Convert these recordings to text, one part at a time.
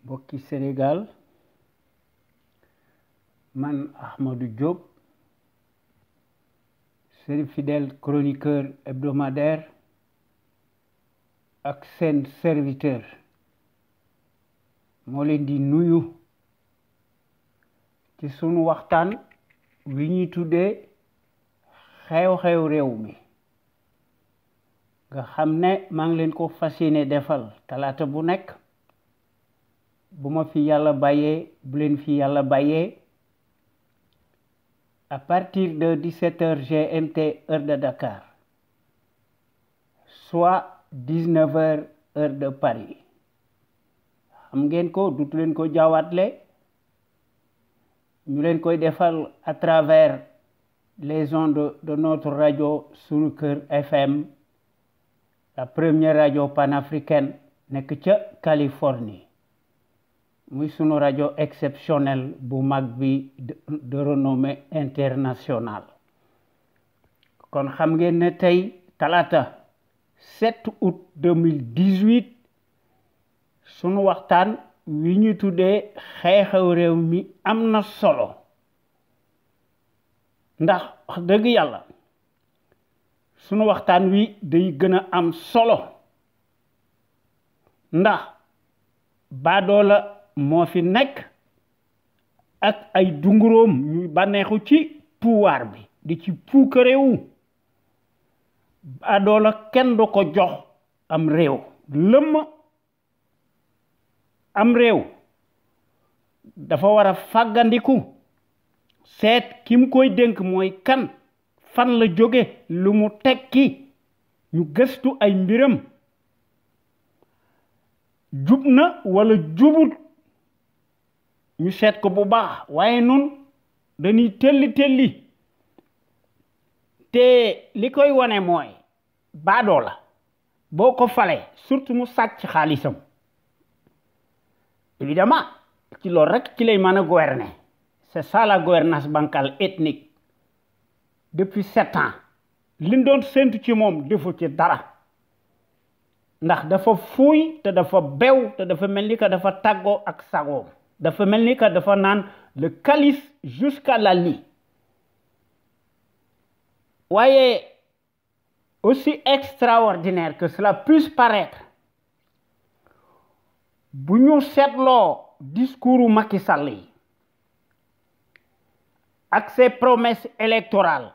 mbokki Sénégal man Ahmadou Diop seen fidèle chroniqueur hebdomadaire ak seen serviteur moo leen di nuyu ci sunu waxtaan wi ñuy tuddee xew-xew réew mi nga xam ne maa ngi leen ko fas yéene defal talaata bu nekk bu ma fi yàlla bàyyee bu leen fi yàlla bàyyee à partir de 17h GMT heure de Dakar soit 19h heure de Paris xam ngeen ko dutu leen ko jaawatle ñu leen koy defal à travers les ondes de notre radio Sunu Kër FM la première radio panafricaine nekk ca Californie muy sunu rajo exceptionnel bu mag bi de renommée internationale kon xam ngeen ne tey talaata 7 août 2018 sunu waxtaan wi ñu tuddee xew-xew réew mi am na solo ndax wax dëgg yàlla sunu waxtaan wi day gën a am solo ndax baadoola moo fi nekk ak ay dunguróom ñuy bànneexu ci pouvoir bi di ci puukareewu baadoola kenn du ko jox am réew lëmm am réew dafa war a fàggandiku seet ki mu koy dénk mooy kan fan la jóge lu mu tekki ñu gëstu ay mbiram jub na wala jubut ñu seet ko bu baax waaye nun dañuy telli te li koy wane mooy baadoo la boo ko falee surtout mu sàcc xaalisam évidemment ci loolu rek ci lay mën a gouverner c'est ça la gouvernance bancale ethnique depuis 7 ans liñ doon séntu ci moom defu ci dara ndax dafa fuuy te dafa bew te dafa mel ni que dafa tàggoo ak sagoom dafa mel ni que dafa naan le calice jusqu'à la lie waaye aussi extraordinaire que cela puisse paraître bu ñu seetloo discours Macky Sall yi ak ses promesses électorales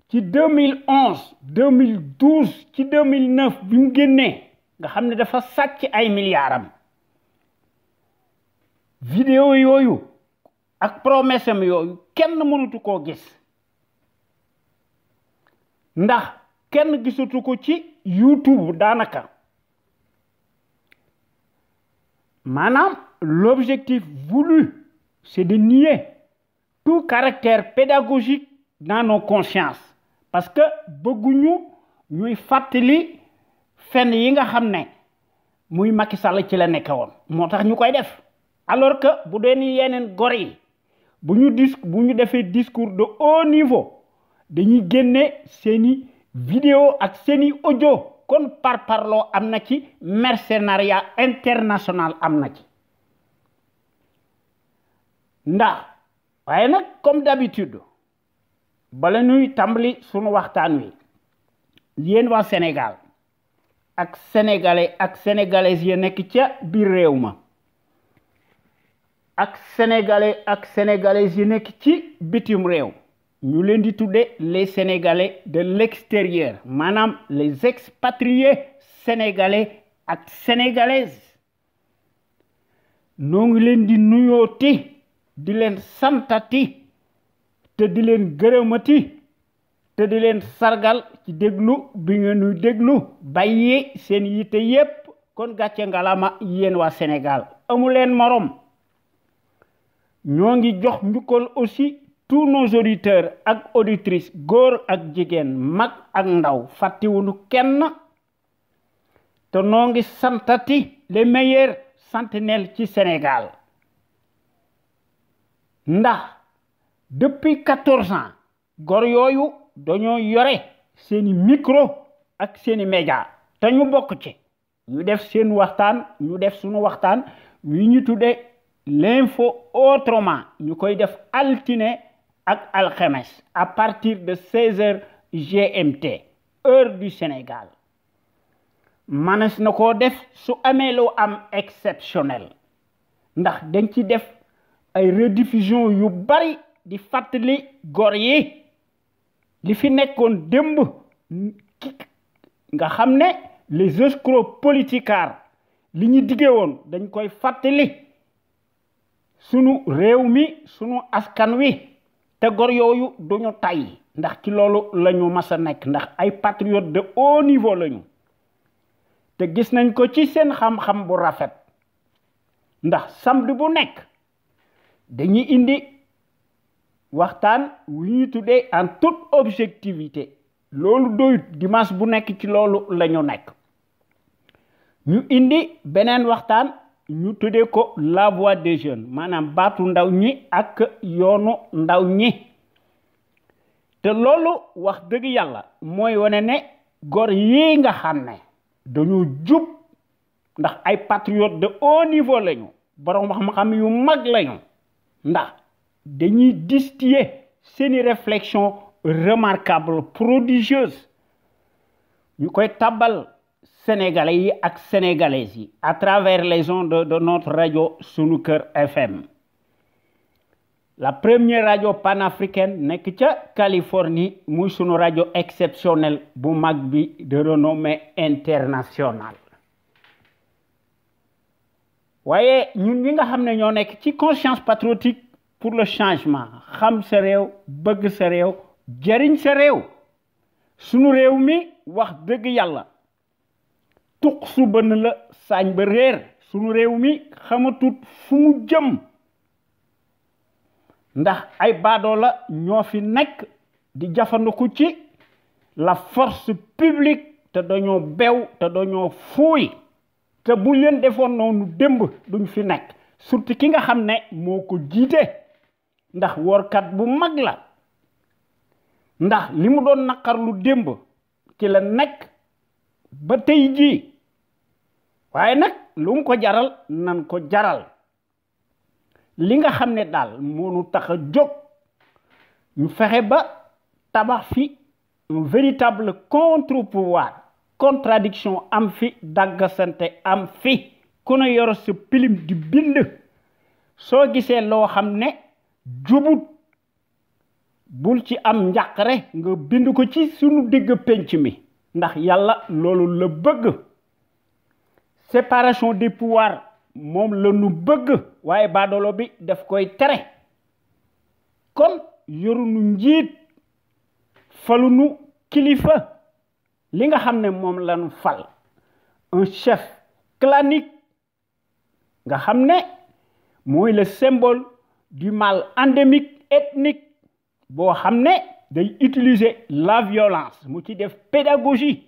ci 2011 2012 ci 2009 bi mu génnee nga xam ne dafa sàcc ay milliards vidéo yooyu ak promesse am yooyu kenn mënatu koo gis ndax kenn gisatu ko ci YouTube daanaka maanaam l'objectif voulu c'est de nier tout caractère pédagogique dans nos consciences parce que bëgguñu ñuy fàttali fenn yi nga xam ne muy Macky Sall ci la nekk woon moo tax ñu koy def alors que bu dee ni yeneen gor yi bu ñu defee discours de haut niveau dañuy génne seeni vidéo ak seeni audio kon parparloo am na ci mercenariat international am na ci ndax waaye nag comme d'habitude bala ñuy tàmbali sunu waxtaan wi yéen waa Sénégal ak sénégalais ak sénégalaises yi nekk ca biir réew ma ak sénégalais ak sénégalaises yi nekk ci bitim réew ñu leen di tudde les sénégalais de l'extérieur maanaam les expatriés sénégalais ak sénégalaises noo ngi leen di nuyooti di leen santati te di leen gërëmati te di leen sargal ci déglu bi ngeen ñuy déglu bàyyi seen yitte yépp kon gàcce ngalama yéen waa Sénégal amu leen morom ñoo ngi jox njukkal aussi tous nos auditeurs ak auditrices góor ak jigéen mag ak ndaw fàttiwunu kenn te noo ngi santati les meilleurs sentinelles ci Sénégal ndax depuis 14 ans góor yooyu dañoo yore seeni micro ak seeni média te ñu bokk ci ñu def seen waxtaan ñu def suñu waxtaan wi ñu tuddee l'info autrement ñu koy def altine ak alxames à partir de 16h GMT heure du Sénégal manes na koo def su amee lu am exceptionnel ndax dañ ci def ay rediffusion yu bari di fàttali gor yi li fi nekkoon démb nga xam ne les escrocs politicards li ñu diggee woon dañ koy fàttali sunu réew mi sunu askan wi te gor yooyu duñu tay ndax ci loolu lañu mas a nekk ndax ay patriotes de haut niveau lañu te gis nañ ko ci seen xam-xam bu rafet ndax samedi bu nekk dañuy indi waxtaan wu ñu tuddee en toute objectivité loolu doyut dimanche bu nekk ci loolu lañu nekk ñu indi beneen waxtaan ñu tuddee ko la voix des jeunes maanaam baatu ndaw ñi ak yoonu ndaw ñi te loolu wax dëgg yàlla mooy wane ne gor yi nga xam ne dañu jub ndax ay patriotes de haut niveau lañu borom xam-xam yu mag lañu ndax dañuy distiller seeni réflexion remarquable prodigieuse ñu koy tabal sénégalais yi ak sénégalaises yi à travers les ondes de notre radio Sunu Kër FM la première radio panafricaine nekk ca Californie muy sunu radio exceptionnelle bu mag bi de renommée internationale waaye ñun ñi nga xam ne ñoo nekk ci conscience patriotique pour le changement xam sa réew bëgg sa réew jariñ sa réew sunu réew mi wax dëgg yàlla tuq su bënn la saañ ba réer sunu réew mi xamatut fu mu jëm ndax ay baadoo la ñoo fi nekk di jafandiku ci la force publique te dañoo bew te dañoo fuuy te bu leen defoon noonu démb duñ fi nekk surtout ki nga xam ne moo ko jiite ndax workat bu mag la ndax li mu doon naqarlu démb ci la nekk ba tey jii waaye nag lu mu ko jaral nan ko jaral li nga xam ne daal moonu tax a jóg ñu fexe ba tabax fi un véritable contre-pouvoir contradiction am fi daggasante am fi ku ne yor sa pilim di bind soo gisee loo xam ne jubut bul ci am njàqare nga bind ko ci sunu digg penc mi ndax yàlla loolu la bëgg séparation des pouvoirs moom la nu bëgg waaye baadoolo bi daf koy tere kon yorunu njiit falunu kilifa li nga xam ne moom lañu fal un chef clanique nga xam ne mooy le symbole du mal endémique ethnique boo xam ne day utiliser la violence mu ci def pédagogie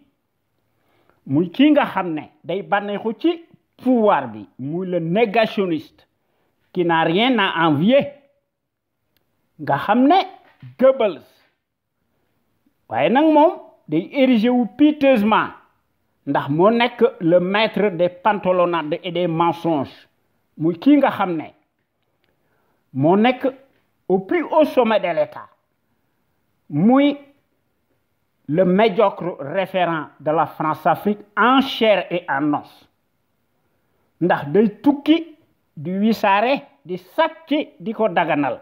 muy kii nga xam ne day bànneexu ci pouvoir bi muy le négationniste qui n'a rien à envier nga xam ne Goebbels waaye nag moom day érigé wu piteusement ndax moo nekk le maître des pantalonnades et des mensonges muy kii nga xam ne moo nekk au plus haut sommet de l'État muy le médiocre référent de la France-Afrique en chair et en os ndax day tukki di wisaare di sàcc di ko daganal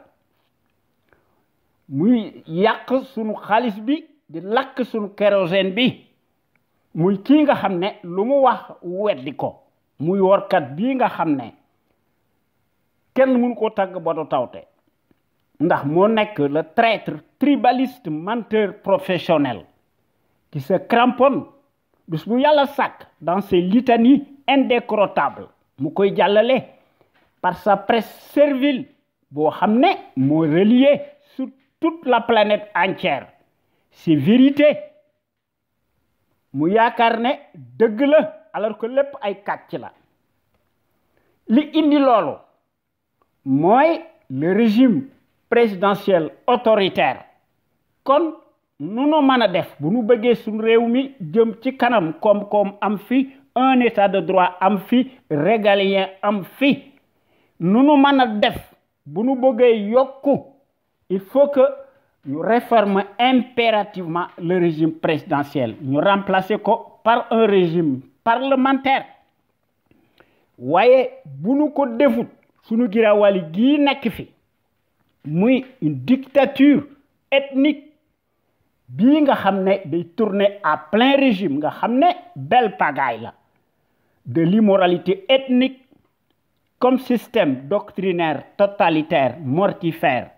muy yàq sunu xaalis bi di lakk sunu kérosène bi muy kii nga xam ne lu mu wax weddi ko muy workat bii nga xam ne kenn mënu ko tagg ba du tawte ndax moo nekk le traître tribaliste menteur professionnel qui se cramponne bis bu yàlla sàkk dans ses litanies indécrottables mu koy jàllale par sa presse servile boo xam ne moo relié sur toute la planète entière c'est vérité mu yaakaar ne dëgg la alors que lépp ay kàcc la li indi loolu mooy le régime présidentiel autoritaire kon nu nu mën a def bu nu bëggee suñu réew mi jëm ci kanam koom-koom am fi un état de droit am fi régalien am fi nu nu mën a def bu nu bëggee yokku il faut que ñu réformer impérativement le régime présidentiel ñu remplacer ko par un régime parlementaire waaye bu nu ko defut sunu giraawali gii nekk fi muy une dictature ethnique bii nga xam ne day tourner à plein régime nga xam ne belle pagaille la de l'immoralité ethnique comme système doctrinaire totalitaire mortifère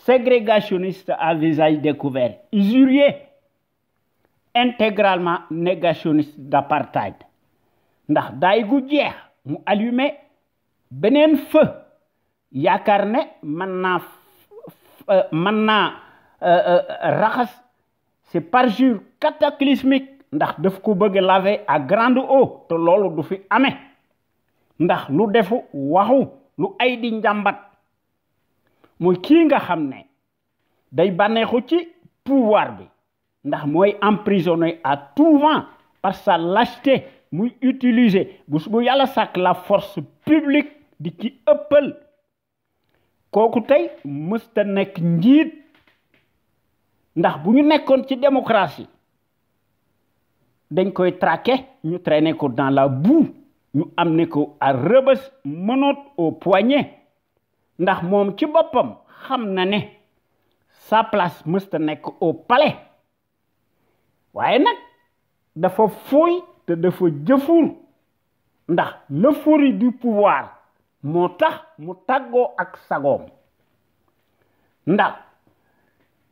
ségrégationniste à visage découvert usurier intégralement négationniste d'apartheid ndax daay gu jeex mu allumé beneen feu yaakaar ne mën naa raxas c'est parjure cataclysmique ndax daf ko bëgg laver à grande eau te loolu du fi amee ndax lu defu waxu lu ay di njàmbat mooy kii nga xam ne day bànneexu ci pouvoir bi ndax mooy emprisonné à tout vent par sa lâcheté muy utiliser bu yàlla sàkk la force publique di ci ëppal kooku tey mësta nekk njiit ndax bu ñu nekkoon ci démocratie dañ koy traquer ñu traîner ko dans la boue ñu amener ko à Rebeuss menottes au poignet ndax moom ci boppam xam na ne sa place mësta nekk au palais waaye nag dafa fuuy te dafa jëfur ndax l'euphorie du pouvoir moo tax mu tàggoo ak sagoom ndax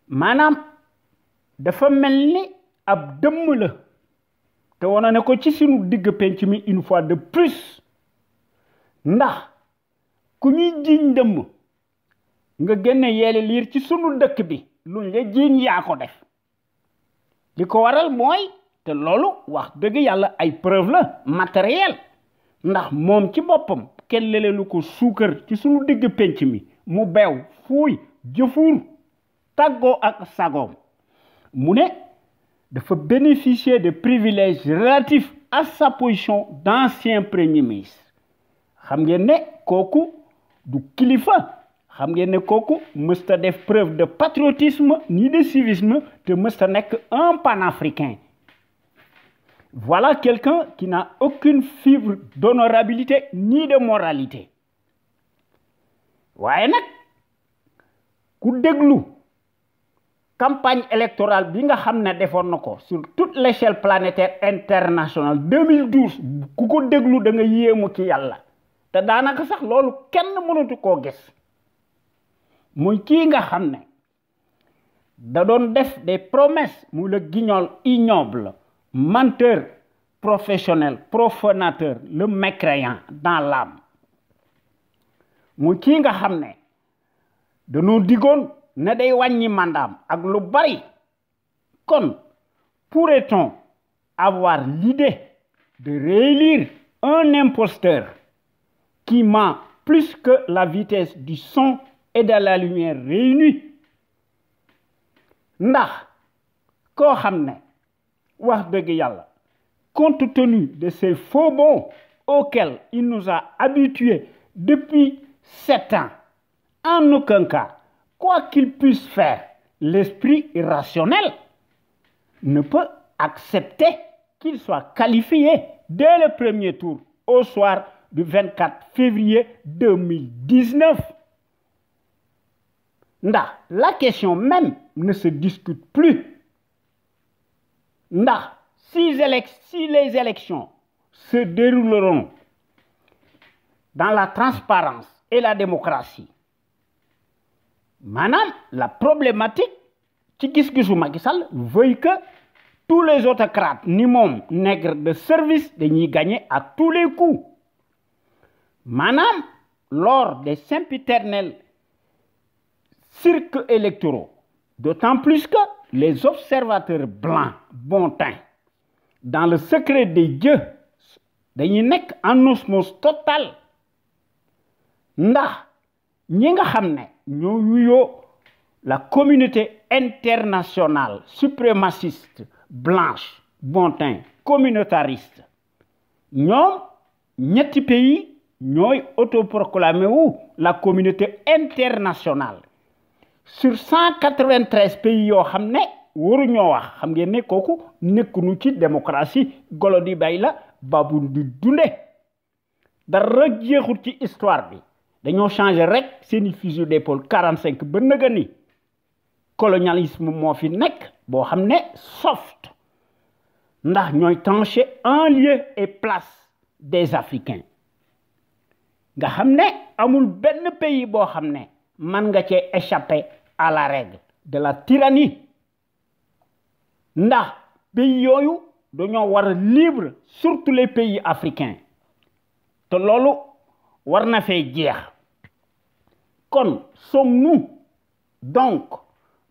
maanaam dafa mel ni ab dëmm la te wana ne ko ci sunu digg penc mi une fois de plus ndax ku ñuy jiiñ dëmm nga génne yeele liir ci sunu dëkk bi luñ la jiiñ yaa ko def li ko waral mooy te loolu wax dëgg yàlla ay preuve la matériel ndax moom ci boppam kenn leleelu ko suukar ci sunu digg penc mi mu beew fuuy jëfuur tàggoo ak sagoom mu ne dafa bénéficier de privilèges relatifs à sa position d'ancien premier ministre xam ngeen ne kooku du kilifa xam ngeen ne kooku mësta def preuve de patriotisme ni de civisme te mësta nekk un panafricain. Voilà quelqu'un qui n'a aucune fibre d'honorabilité ni de moralité waaye nag ku déglu campagne électorale bi nga xam ne defoon na ko sur toute l'échelle planétaire internationale 2012 ku ko déglu da nga yéemu ci yàlla te daanaka sax loolu kenn mënatu koo gis muy kii nga xam ne da doon def des promesses muy le guignol ignoble menteur professionnel profanateur le mécréant dans l'âme muy kii nga xam ne danoo digoon ne day wàññi mandaam ak lu bari kon pourrait-on avoir l'idée de réélire un imposteur qui ment plus que la vitesse du son et de la lumière réunis ndax koo xam ne wax dëgg yàlla compte tenu de ces faux bons auxquels il nous a habitués depuis 7 ans en aucun cas quoi qu'il puisse faire l'esprit irrationnel ne peut accepter qu'il soit qualifié dès le premier tour au soir du 24 février 2019 ndax la question même ne se discute plus ndax si les élections se dérouleront dans la transparence et la démocratie maanaam la problématique ci gis-gisu Macky Sall veut que tous les autocrates ni moom nègres de service dañuy gagner à tous les coups maanaam lors des sempiternels cirques électoraux d'autant plus que les observateurs blancs bon teint dans le secret des dieux dañuy nekk en osmose totale ndax ñi nga xam ne ñoo yuyoo la communauté internationale suprémaciste blanche bon teint communautariste ñoom ñetti pays ñooy autoproclamé wu la communauté internationale sur 193 pays yoo xam ne waruñoo wax xam ngeen ne kooku nekkuñu ci démocratie golo di bay la babu di dunde dara jeexul ci histoire bi dañoo changé rek seeni fusil d'épaule 45 ba nëga ni colonialisme moo fi nekk boo xam ne soft ndax ñooy tranché en lieu et place des Africains nga xam ne amul benn pays boo xam ne man nga cee échapper à la règle de la tyrannie ndax pays yooyu dañoo war a libre surtout les pays africains te loolu war na fee jeex kon sommes-nous donc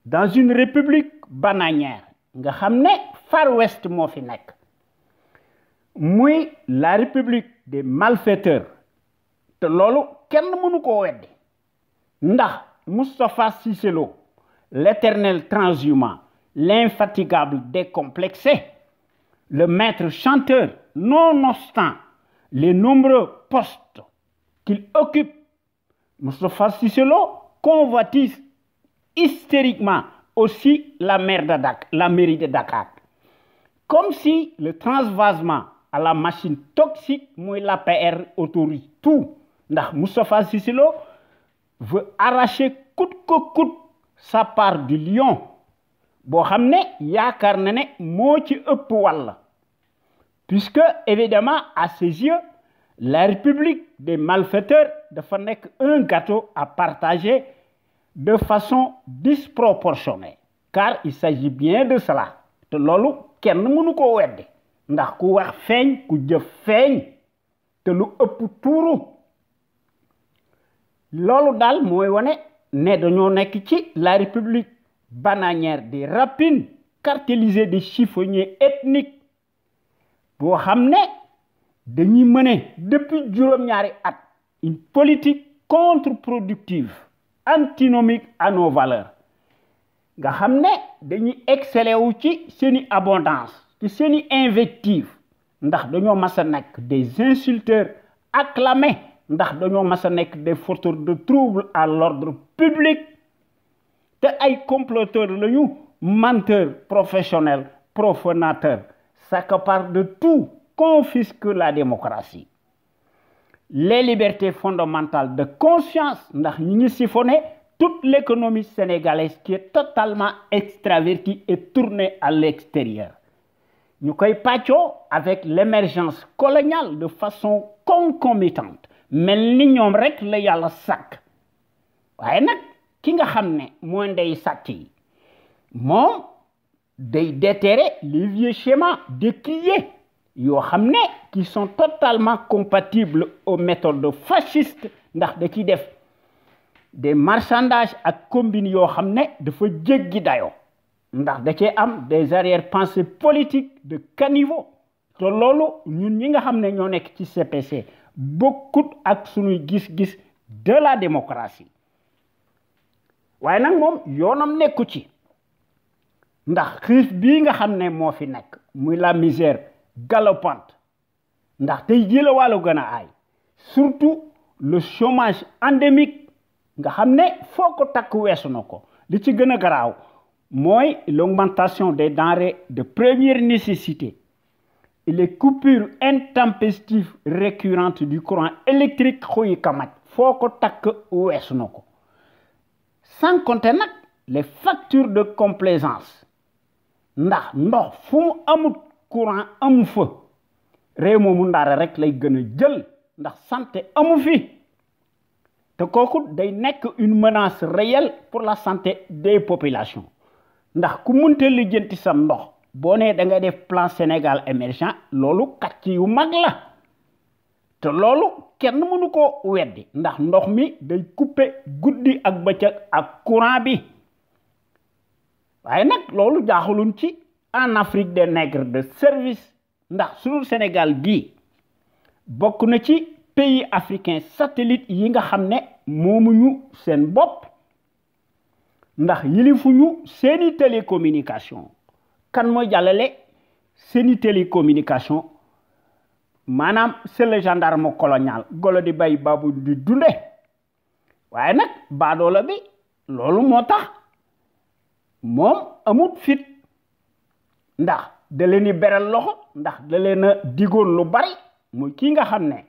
dans une république bananière nga xam ne Far West moo fi nekk muy la république des malfaiteurs te loolu kenn mënu koo weddi ndax Moustapha Cissé Lo l'éternel transhumant l'infatigable décomplexé le maître chanteur nonobstant les nombreux postes qu'il occupe Moustapha Cissé Lo convoitise hystériquement aussi la mairie de Dakar comme si le transvasement à la machine toxique mooy l'APR autorise tout ndax Moustapha Cissé Lo veut arracher coûte que coûte sa part du lion boo xam ne yaakaar na ne moo ci ëpp wàll puisque évidemment à ses yeux la république des malfaiteurs dafa nekk un gâteau à partager de façon disproportionnée car il s'agit bien de cela te loolu kenn mënu koo weddi ndax ku wax feeñ ku jëf feeñ te lu ëpp tuuru loolu daal mooy wane ne dañoo nekk ci la république bananière des rapines cartélisée des chiffonniers ethniques boo xam ne dañuy mener depuis juróom-ñaari at une politique contre-productive antinomique à nos valeurs nga xam ne dañuy exceller wu ci seeni abondance ci seeni invective ndax dañoo mas a nekk des insulteurs acclamés ndax dañoo mas a nekk des fauteurs de troubles à l'ordre public te ay comploteurs lañu menteurs professionnels profanateurs s'accaparent de tout confisquent la démocratie les libertés fondamentales de conscience ndax ñi ngi siphonné toute l'économie sénégalaise qui est totalement extravertie et tournée à l'extérieur ñu koy pàccoo avec l'émergence coloniale de façon concomitante mel ni ñoom rek la yàlla sàkk waaye nag ki nga xam ne mooy ndey sàcc yi moom day déterrer les vieux schémas décriés yoo xam ne qui sont totalement compatibles aux méthodes fascistes ndax da ciy def des marchandages ak combines yoo xam ne dafa jéggi dayoo ndax da cee am des arrière-pensées politiques de caniveau te loolu ñun ñi nga xam ne ñoo nekk ci CPC bokkut ak suñuy gis-gis de la démocratie waaye nag moom yoonam nekku ci ndax xiif bii nga xam ne moo fi nekk muy la misère galopante ndax tey jii la wàllu gën a aay surtout le chômage endémique nga xam ne foo ko takk weesu na ko li ci gën a garaaw mooy l'augmentation des denrées de première nécessité et les coupures intempestives récurrentes du courant électrique xuyi kamaj foo ko takk weesu na ko sans compter nag les factures de complaisance ndax ndox fu mu amut courant amu fa réew moomu ndaara rek lay gën a jël ndax santé amu fi te kooku day nekk une menace réelle pour la santé des populations ndax ku munte lijjanti sa ndox boo nee da nga def plan Sénégal émergent loolu kàcc yu mag la te loolu kenn mënu ko weddi ndax ndox mi day couper guddi ak bëccëg ak courant bi waaye nag loolu jaaxaluñ ci en Afrique des nègres de service ndax sunu Sénégal gii bokk na ci pays africains satellites yi nga xam ne moomuñu seen bopp ndax yilifuñu seeni télécommunication kan mooy jàllale seeni télécommunication maanaam c'est le gendarme colonial golo di bay babu di dunde waaye nag baadoola bi loolu moo tax moom amut fit ndax da leen di beral loxo ndax da leen a digoon lu bari muy kii nga xam ne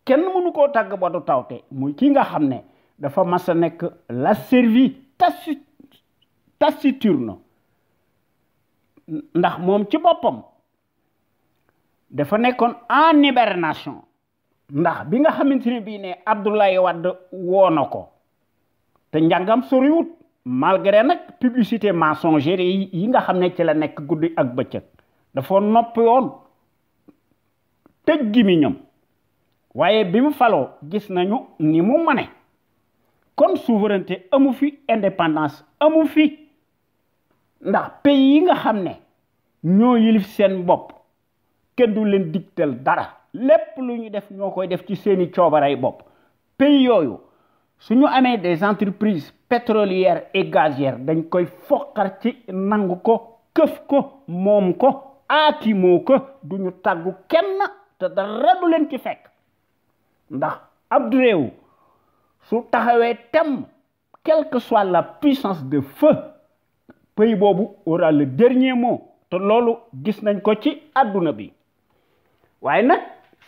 kenn mënu koo tàgg ba du tawte muy kii nga xam ne dafa mas a nekk la servi taciturne ndax moom ci boppam dafa nekkoon en hibernation ndax bi nga xamante ne bii ne Abdoulaye Wade woo na ko te njàngam soriwut malgré nag publicité mensongère yi nga xam ne ci la nekk guddi ak bëccëg dafa noppi woon tëj gémmiñam waaye bi mu faloo gis nañu ni mu mane kon souveraineté amu fi indépendance amu fi ndax pays yi nga xam ne ñoo yilif seen bopp kenn du leen digtal dara lépp lu ñu def ñoo koy def ci seeni coobaray bopp pays yooyu suñu amee des entreprises pétrolières et gazières dañ koy foqar ci nangu ko këf ko moom ko aakimoo ko duñu tàggu kenn te dara du leen ci fekk ndax ab réew su taxawee tem quelle que soit la puissance de feu pays boobu aura le dernier mot te loolu gis nañ ko ci àdduna bi waaye nag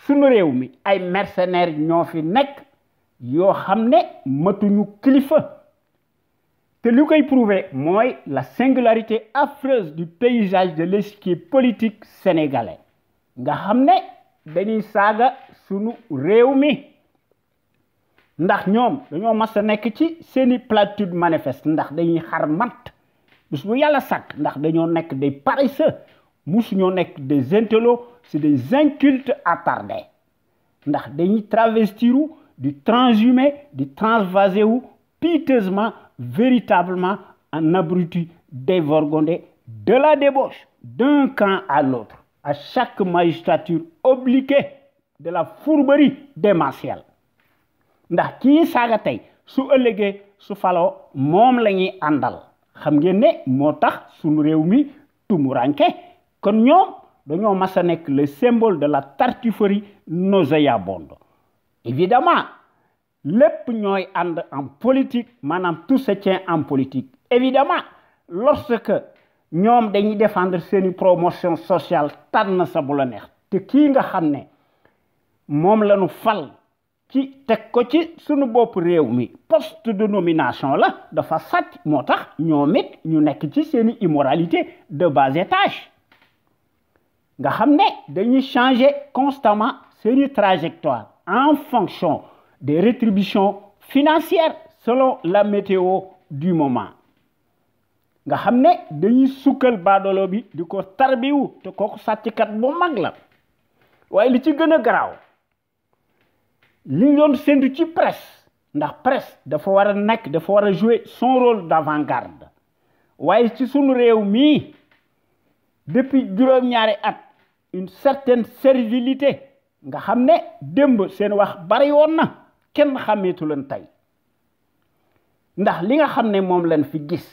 sunu réew mi ay mercenaires ñoo fi nekk yoo xam ne matuñu kilifa te li koy prouver mooy la singularité affreuse du paysage de l'échiquier politique sénégalais nga xam ne dañuy saaga sunu réew mi ndax ñoom dañoo mas a nekk ci seeni platitude manifeste ndax dañuy xar mat bis bu yàlla sàkk ndax dañoo nekk des paresseux musu ñoo nekk des intellos c'est des incultes attardés ndax dañuy travestiru di transhumer di transvaser wu piteusement véritablement en abruti dévergondé de la débauche d'un camp à l'autre à chaque magistrature obliquée de la fourberie démentielle ndax kii saaga tey su ëllëgee su faloo moom la ñuy àndal xam ngeen ne moo tax sunu réew mi tumuranke kon ñoom dañoo mas a nekk le symbole de la tartufferie nauséabonde évidemment lépp ñooy ànd en politique maanaam tout se tient en politique évidemment lorsque ñoom dañuy défendre seeni promotion sociale tànn sa bu la neex te kii nga xam ne moom la ñu fal ci teg ko ci sunu bopp réew mi poste de nomination la dafa sàcc moo tax ñoom it ñu nekk ci seeni immoralité de bas étage nga xam ne dañuy changer constamment seeni trajectoire en fonction des rétributions financières selon la météo du moment nga xam ne dañuy sukkal baadolo bi di ko tarbiwu te kooku sàcckat bu mag la waaye li ci gën a garaaw li ñu doon séntu ci presse ndax presse dafa war a nekk dafa war a jouer son rôle d'avant-garde waaye ci sunu réew mii depuis juróom-ñaari at une certaine servilité nga xam ne démb seen wax bari woon na kenn xàmmeetu leen tey ndax li nga xam ne moom lañ fi gis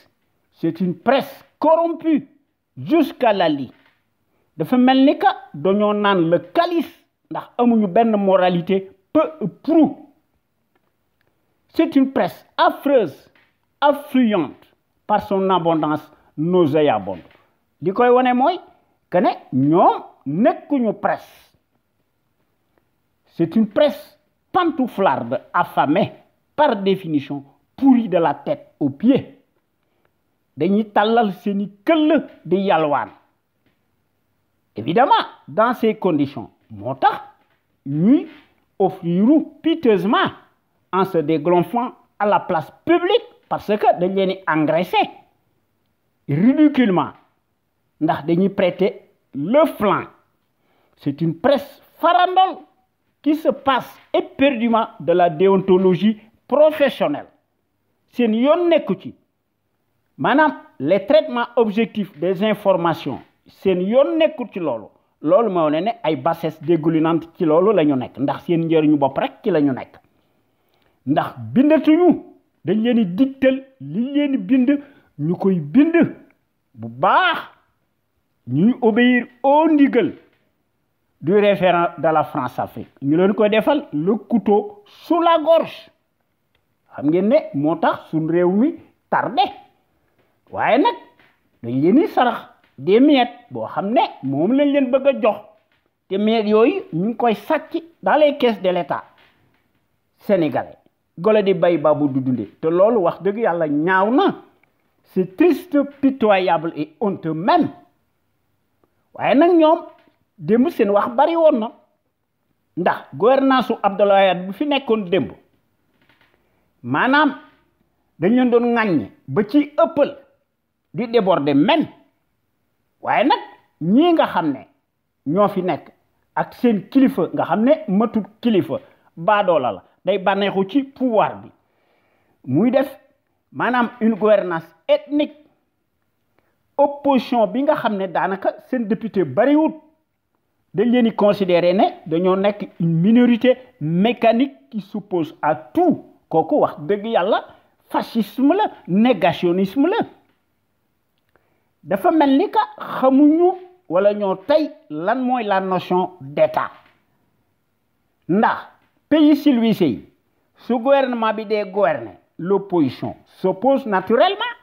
c'est une presse corrompue jusqu'à la lie dafa mel ni que dañoo naan le calice ndax amuñu benn moralité peu ou prou c'est une presse affreuse affluente par son abondance nauséabonde li koy wone mooy que ne ñoom nekkuñu presse c'est une presse pantouflarde affamée par définition pourrie de la tête aux pieds dañuy tàllal seeni këll di yalwaan évidemment dans ces conditions moo tax ñuy offriru piteusement en se dégonflant à la place publique parce que dañ leen di engraisser ridiculement ndax dañuy prêter le flanc c'est une presse farandole qui se passe éperdument de la déontologie professionnelle seen yoon nekku ci maanaam les traitements objectifs des informations seen yoon nekkul ci loolu moo ne ay bassesse dégoulinante ci loolu la ñu nekk ndax seen njëriñu bopp rek ci la ñu nekk ndax bindatuñu dañ leen di digtal li leen di bind ñu koy bind bu baax ñuy obéir au ndigal du référent de la France-Afrique ñu leen koy defal le couteau sous la gorge xam ngeen ne moo tax suñ réew mi tardé waaye nag dañ leen di sarax des miettes boo xam ne moom lañ leen bëgg a jox te miettes yooyu ñu ngi koy sàcc dans les caisses de l'État sénégalais golo di bay babu du dunde te loolu wax dëgg yàlla ñaaw na c'est triste pitoyable et honteux même waaye nag ñoom démb seen wax bari woon na ndax gouvernance su Abdoulaye Wade bu fi nekkoon démb maanaam dañ leen doon ŋàññ ba ci ëppal di déborder même waaye nag ñii nga xam ne ñoo fi nekk ak seen kilifa nga xam ne matul kilifa baadoola la day bànneexu ci pouvoir bi muy def maanaam une gouvernance ethnique opposition bi nga xam ne daanaka seen député bariwut dañ leen di considérer ne dañoo nekk une minorité mécanique qui s'oppose à tout kooku wax dëgg yàlla fascisme la négationnisme la dafa mel ni que xamuñu wala ñoo tey lan mooy la notion d'état ndax pays civilisé yi su gouvernement bi dee gouverner l'opposition s'oppose naturellement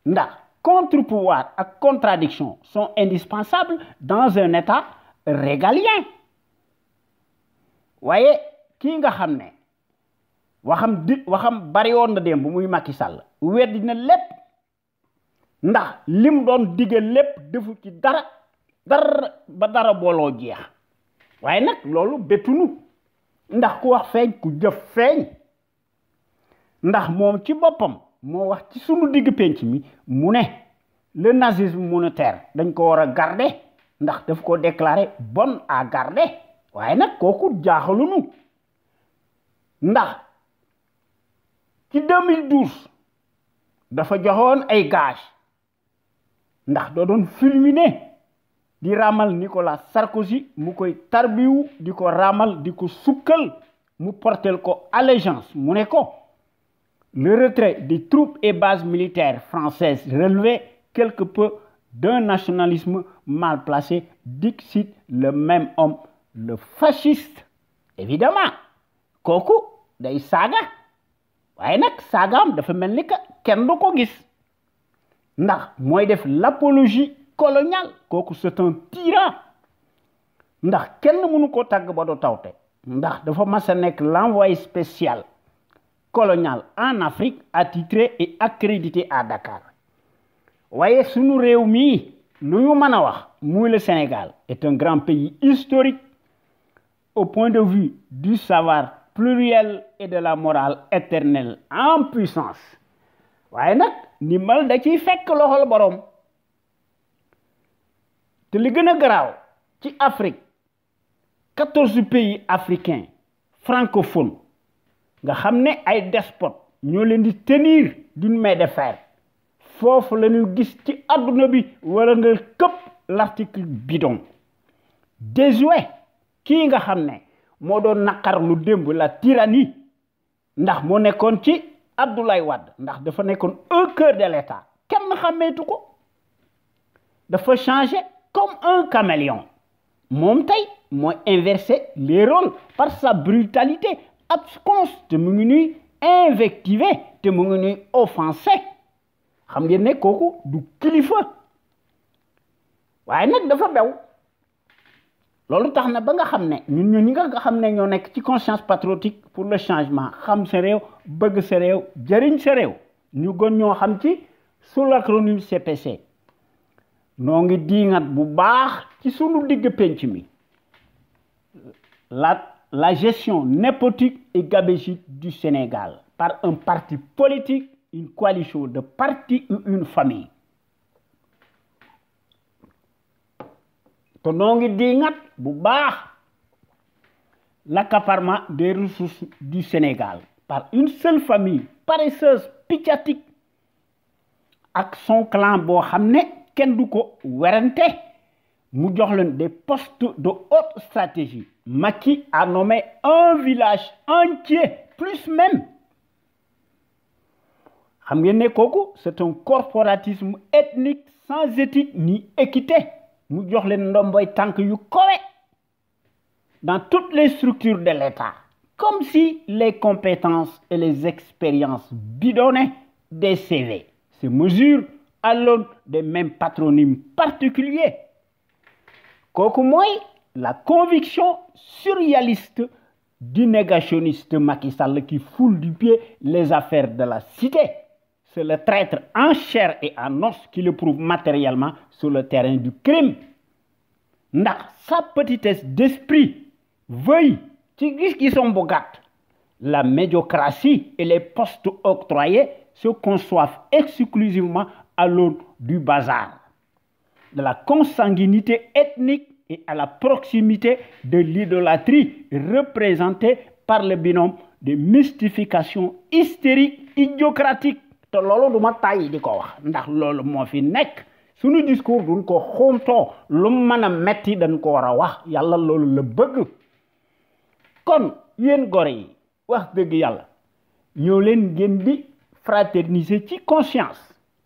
ndax contre-pouvoir ak contradiction sont indispensables dans un état régalien waaye kii nga xam ne waxam bari woon na démb muy Macky Sall weddi na lépp ndax lim doon digal lépp defu ci dara ba dara booloo jeex waaye nag loolu bettunu ndax ku wax feeñ ku jëf feeñ ndax moom ci boppam moo wax ci sunu digg penc mi mu ne le nazisme monétaire dañ ko war a garder ndax daf ko déclarer bon à garder waaye nag kooku jaaxalunu ndax ci 2012 dafa joxoon ay gage ndax doo doon fulminer di ramal Nicolas Sarkozy mu koy tarbiwu di ko ramal di ko sukkal mu portel ko allégeance mu ne ko le retrait des troupes et bases militaires françaises relevait quelque peu d'un nationalisme mal placé, dixit le même homme, le fasciste. Évidemment, kooku day saaga waaye nag saagaam dafa mel ni que kenn du ko gis ndax mooy def l'apologie coloniale kooku c'est un tyran ndax kenn mënu ko tàgg ba do tawte ndax dafa mas a nekk l'envoyé spécial colonial en Afrique attitré et accrédité à Dakar waaye sunu réew mii lu ñu mën a wax muy le Sénégal est un grand pays historique au point de vue du savoir pluriel et de la morale éternelle en puissance waaye nag ndimbal da ciy fekk loxol borom te li gën a garaaw ci Afrique 14 pays africains francophones nga xam ne ay despotes ñoo leen di tenir d'une main de fer foofu la ñu gis ci adduna bi wala nga këpp l'article bidon désuet kii nga xam ne moo doon naqar lu démb la tyrannie ndax moo nekkoon ci Abdoulaye Wade ndax dafa nekkoon au cœur de l'État kenn xàmmeetu ko dafa changer comme un caméléon moom tey mooy inverser les rôles par sa brutalité absconce te mu ngi ñuy invectiver te mu ngi ñuy offenser xam ngeen ne kooku du kilifa waaye nag dafa bew loolu tax na ba nga xam ne ñun ñi nga xam ne ñoo nekk ci conscience patriotique pour le changement xam sa réew bëgg sa réew jëriñ sa réew ñu gën ñoo xam ci sous l'acronyme CPC noo ngi diingat bu baax ci sunu digg penc mi la gestion népotique et gabégique du Sénégal par un parti politique, une coalition de partis ou une famille. te noo ngi diingat bu baax l'accaparement des ressources du Sénégal par une seule famille paresseuse piccatique ak son clan boo xam ne kenn du ko werante mu jox leen des postes de haute stratégie. Macky a nommé un village entier, plus même. xam ngeen ne kooku c'est un corporatisme ethnique sans éthique ni équité mu jox leen ndomboy tànk yu kowe dans toutes les structures de l'État, comme si les compétences et les expériences bidonnaient des CV se mesurent à l'aune des mêmes patronymes particuliers. Kooku mooy la conviction surréaliste du négationniste Macky Sall qui foule du pied les affaires de la cité. C'est le traître en chair et en os qui le prouve matériellement sur le terrain du crime. Ndax sa petitesse d'esprit veuille ci gis-gisam bu gàtt la médiocratie et les postes octroyés se conçoivent exclusivement à l'aune du bazar, de la consanguinité ethnique et à la proximité de l'idolâtrie représentée par le binôme de mystification hystérique idiocratique. te loolu du ma tàyyi di ko wax ndax loolu moo fi nekk suñu discours duñ ko xumtoo lu mën a metti dañ ko war a wax yàlla loolu la bëgg. kon yéen gore yi wax dëgg yàlla ñëw leen ngeen di fraterniser ci conscience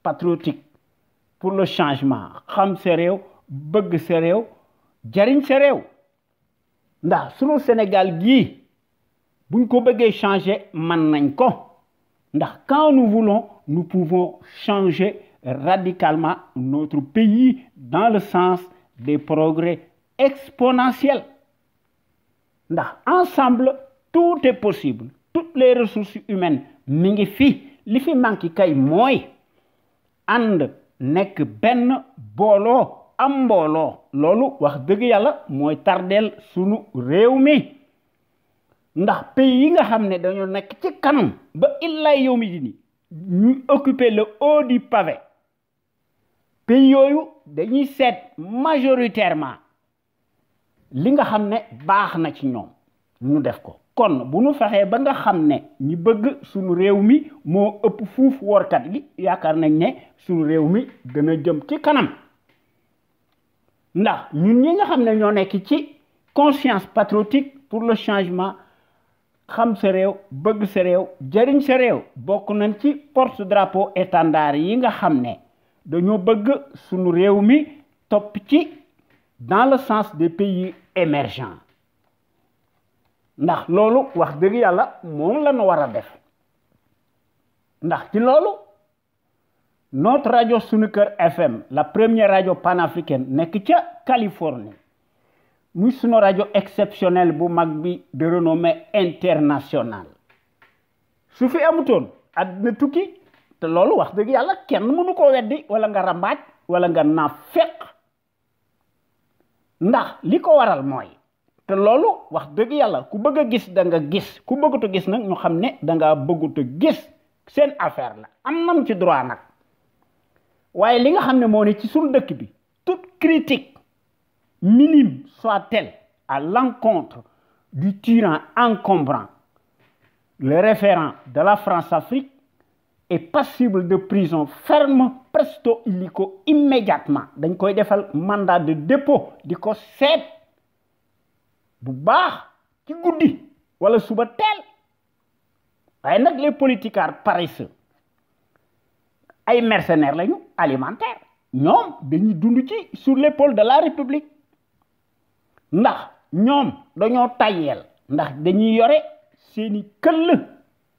patriotique pour le changement xam sa réew bëgg sa réew jariñ sa réew ndax sunu Sénégal gii buñ ko bëggee changer man nañ ko ndax quand nous voulons nous pouvons changer radicalement notre pays dans le sens des progrès exponentiels. Ndax ensemble tout est possible toutes les ressources humaines mi ngi fi li fi manki kay mooy ànd nekk benn booloo am mbooloo loolu wax dëgg yàlla mooy tardeel sunu réew mi ndax pays yi nga xam ne dañoo nekk ci kanam ba illay yow mi dini ñu occuper le haut du pavé pays yooyu dañuy seet majoritairement li nga xam ne baax na ci ñoom ñu def ko kon bu ñu fexee ba nga xam ne ñi bëgg suñu réew mi moo ëpp fuuf workat yi yaakaar nañ ne suñu réew mi dana jëm ci kanam ndax ñun ñi nga xam ne ñoo nekk ci conscience patriotique pour le changement xam sa réew bëgg sa réew jariñ sa réew bokk nañ ci porte-drapeau étendard yi nga xam ne dañoo bëgg suñu réew mi topp ci dans le sens des pays émergents ndax loolu wax dëgg yàlla moom la ñu war a def ndax ci loolu notre radio Sunu Kër FM la première radio panafricaine nekk ca Californie muy sunu rajo exceptionnel bu mag bi de renommée internationale su fi amutoon àddina tukki te loolu wax dëgg yàlla kenn mënu ko weddi wala nga rambaaj wala nga naafeq ndax li ko waral mooy te loolu wax dëgg yàlla ku bëgg a gis da nga gis ku bëggut a gis nag ñu xam ne da ngaa bëggut a gis seen affaire la am nam ci droit nag waaye li nga xam ne moo ne ci suñu dëkk bi toute critique minime soit-elle à l'encontre du tyran encombrant le référent de la France-Afrique est passible de prison ferme presto illico immédiatement dañ koy defal mandat de dépôt di ko seet bu baax ci guddi wala suba teel waaye nag les politicards paresseux ay mercenaires lañu alimentaires ñoom dañuy dund ci sur l'épaule de la République ndax ñoom dañoo tayyel ndax dañuy yore seeni këll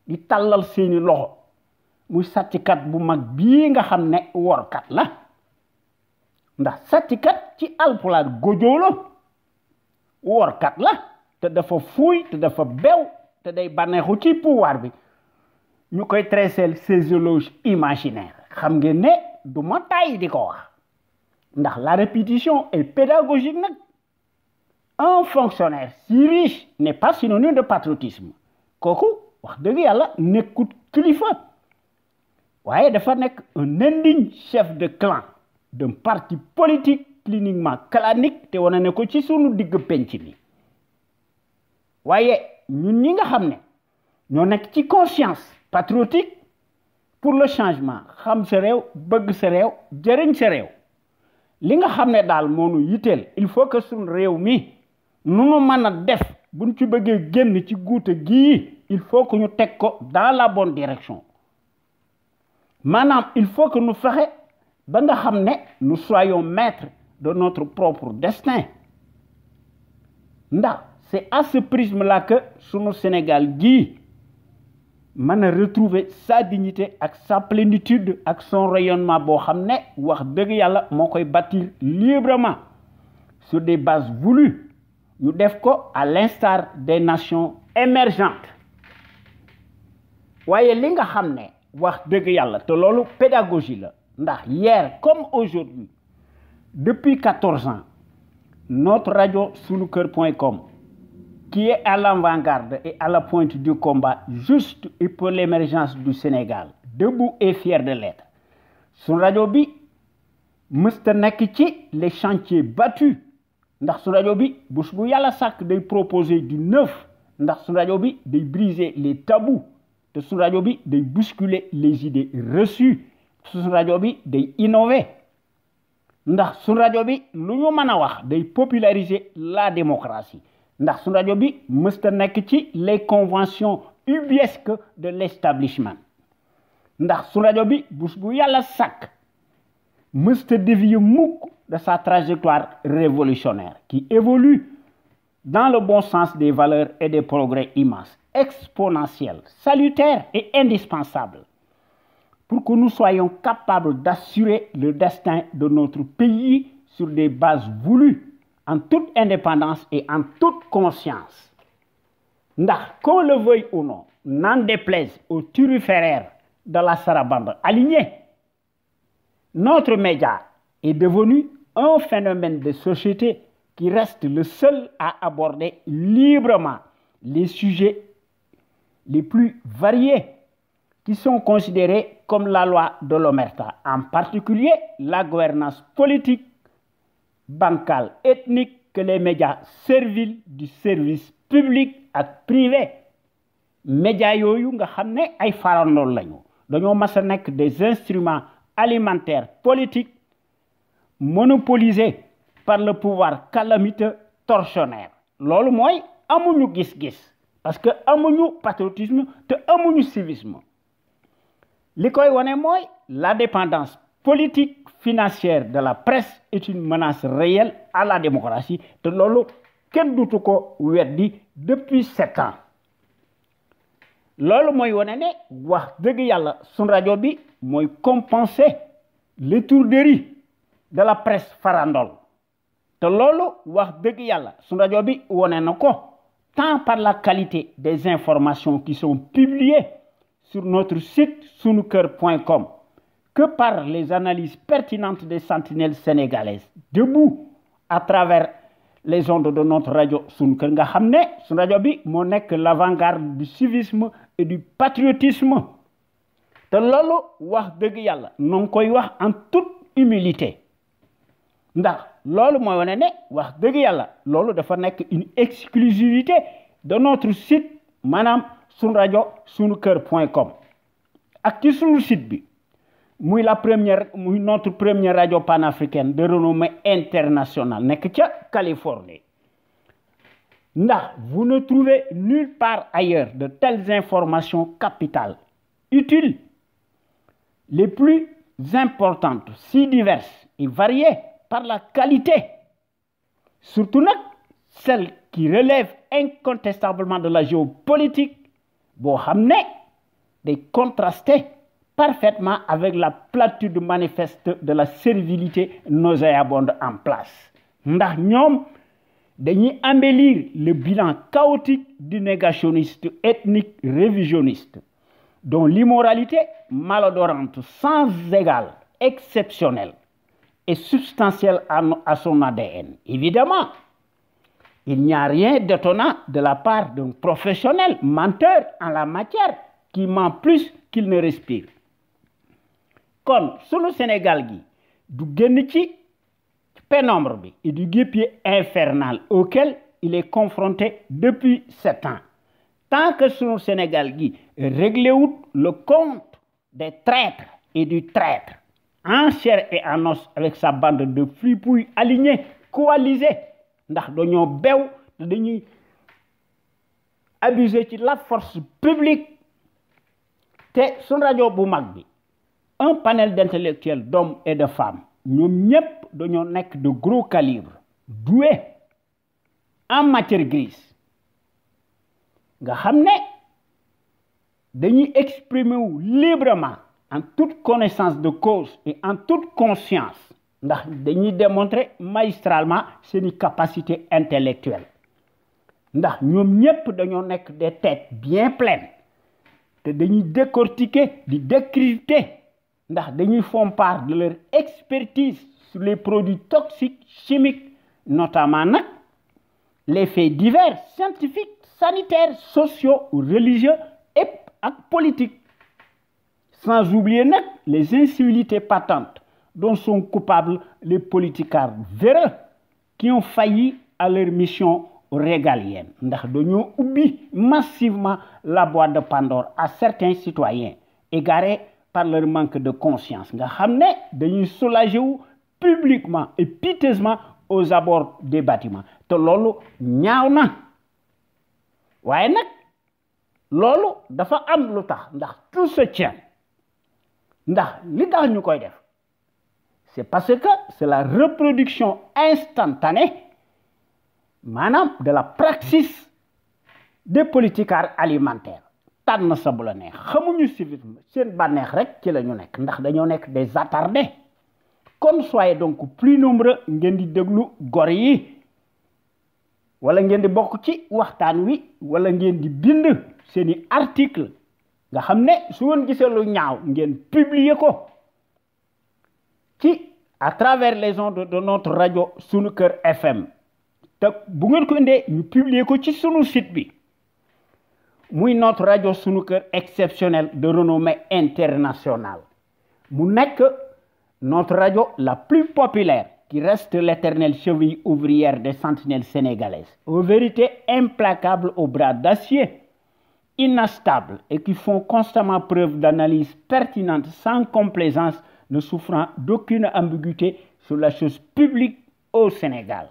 di tàllal seeni loxo muy sàcckat bu mag bii nga xam ne workat la ndax sàcckat ci alpulaar gójoo la workat la te dafa fuuy te dafa bew te day bànneexu ci pouvoir bi ñu koy tresser ces éloges imaginaires xam ngeen ne du ma tàyyi di ko wax ndax la répétition est pédagogique nag un fonctionnaire si riche n'est pas synonyme de patriotisme kooku wax dëgg yàlla nekkut kilifa waaye dafa nekk un indigne chef de clan d'un parti politique cliniquement clanique te wane ne ko ci sunu digg penc mi waaye ñun ñi nga xam ne ñoo nekk ci conscience patriotique pour le changement xam sa réew bëgg sa réew jëriñ sa réew li nga xam ne daal moo nu yitteel il faut que sunu réew mi nu nu mën a def buñ ci bëggee génn ci guute gii il faut que ñu teg ko dans la bonne direction Maintenant, il faut que nous fassions, nous soyons maîtres de notre propre destin. C'est à ce prisme-là que, sur le Sénégal, Guy m'a retrouvé sa dignité, avec sa plénitude, avec son rayonnement, bâtir librement sur des bases voulues. Nous devons, à l'instar des nations émergentes. Voyez, li nga xamné wax deug yalla te lolu pédagogie la ndax hier comme aujourd'hui depuis 14 ans notre radio sunuker.com qui est à l'avant-garde et à la pointe du combat juste et pour l'émergence du Sénégal debout et fier de l'être sun radio bi mësta nek ci les chantiers battus ndax sun radio bi bu yalla sak day proposer du neuf ndax sun radio bi day briser les tabous de sun radio bi day bousculer les idées reçues sun radio bi day innover ndax sun radio bi lu ñu mëna wax day populariser la démocratie ndax sun radio bi mësta nek ci les conventions ubuesques de l'établissement ndax sun radio bi bu yalla sak mësta dévier mukk de sa trajectoire révolutionnaire qui évolue dans le bon sens des valeurs et des progrès immenses exponentielle, salutaire et indispensable pour que nous soyons capables d'assurer le destin de notre pays sur des bases voulues, en toute indépendance et en toute conscience. Qu'on le veuille ou non, n'en déplaise aux turiféraires de la sarabande alignée, notre média est devenu un phénomène de société qui reste le seul à aborder librement les sujets les plus variés qui sont considérés comme la loi de l'omerta, en particulier la gouvernance politique, bancale, ethnique que les médias serviles du service public et privé. Médias yoyu nga xamné ay farandol lañu dañoo mas a nekk des instruments alimentaires politiques monopolisés par le pouvoir calamiteux tortionnaire. Loolu mooy amuñu gis-gis parce que amuñu patriotisme te amuñu civisme. Li koy wone mooy la dépendance politique financière de la presse est une menace réelle à la démocratie te loolu kenn dutu ko weddi depuis 7 ans. Loolu mooy wone ne wax dëgg yàlla sun rajo bi mooy compenser l'étourderie de la presse farandole te loolu wax dëgg yàlla sun rajo bi wone na ko tant par la qualité des informations qui sont publiées sur notre site sunuker.com que par les analyses pertinentes des sentinelles sénégalaises debout à travers les ondes de notre radio Sunuker nga xamné sun radio bi mo nek l'avant-garde du civisme et du patriotisme te lolu wax deug yalla non koy wax en toute humilité ndax lolu moy wone né wax deug yalla lolu dafa nek une exclusivité de notre site manam sun radio sunuker.com ak ci sunu site bi muy notre première radio panafricaine de renommée internationale nek ca Californie. Vous ne trouvez nulle part ailleurs de telles informations capitales, utiles, les plus importantes, si diverses et variées par la qualité, surtout celles qui relèvent incontestablement de la géopolitique, boo xamné des contrastés parfaitement avec la platitude manifeste de la servilité nauséabonde en place. Ndax ñom dañuy embellir le bilan chaotique du négationniste ethnique révisionniste, dont l'immoralité malodorante sans égale, exceptionnelle et substantielle à son ADN. Évidemment, il n'y a rien d'étonnant de la part d'un professionnel menteur en la matière qui ment plus qu'il ne respire. Comme sur le Sénégal, du génn ci pénombre bi et du guépier infernal auquel il est confronté depuis 7 ans. Tant que sur le Sénégal, réglé le compte des traîtres et du traître, en chair et en os avec sa bande de fripouilles alignés, coalisés, ndax dañoo bew dañuy abuser ci la force publique te sun radio bu mag bi un panel d'intellectuels, d'hommes et de femmes, nous ñëpp dañoo nekk de gros calibre, doués en matière grise. Nga xam ne dañuy exprimer wu librement en toute connaissance de cause et en toute conscience ndax dañuy démontrer magistralement seeni capacité intellectuelle ndax ñoom ñëpp dañoo nekk des têtes bien pleines te dañuy décortiquer di décrypter ndax dañuy font part de leur expertise sur les produits toxiques chimiques notamment nag les faits divers scientifiques sanitaires, sociaux, religieux et politiques. Sans oublier les incivilités patentes dont sont coupables les politicards véreux qui ont failli à leur mission régalienne. Ndax dañoo ubbi massivement la boîte de Pandore à certains citoyens égarés par leur manque de conscience. Nga xam ne dañuy soulager wu publiquement et piteusement aux abords des bâtiments. Te loolu ñaaw na. waaye nag loolu dafa am lu tax ndax tout se tient ndax li tax ñu koy def c'est parce que c'est la reproduction instantanée maanaam de la praxis des politicards alimentaires tànn sa bu la neex xamuñu civisme seen bànneex rek ci la ñu nekk ndax dañoo nekk des attardés comme soyez donc plus nombreux ngeen di déglu gor yi wala ngeen di bokk ci waxtaan wi wala ngeen di bind seeni article nga xam ne su ngeen gisee lu ñaaw ngeen publier ko ci à travers les ondes de notre radio Sunu Kër FM te bu ngeen ko indee ñu publier ko ci sunu site bi muy notre radio Sunu Kër exceptionnelle de renommée internationale mu nekk notre radio la plus populaire qui reste l'éternelle cheville ouvrière des sentinelles sénégalaises, aux vérités implacables aux bras d'acier, inastables et qui font constamment preuve d'analyse pertinente sans complaisance, ne souffrant d'aucune ambiguïté sur la chose publique au Sénégal.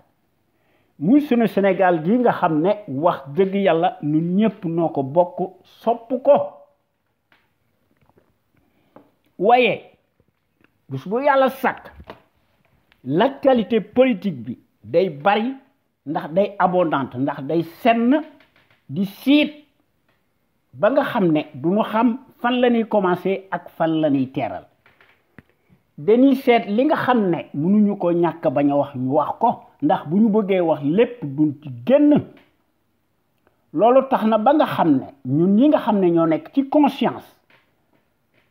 muy sunu Sénégal gi nga xam ne wax dëgg yàlla ñun ñëpp noo ko bokk sopp ko waaye bés bu yàlla sàkk l'actualité politique bi day bari ndax day abondante ndax day senn di siit ba nga xam ne du ñu xam fan la ñuy commencer ak fan la ñuy teeral dañuy seet li nga xam ne mënuñu ko ñàkk bañ a wax ñu wax ko ndax bu ñu bëggee wax lépp duñ ci génn loolu tax na ba nga xam ne ñun ñi nga xam ne ñoo nekk ci conscience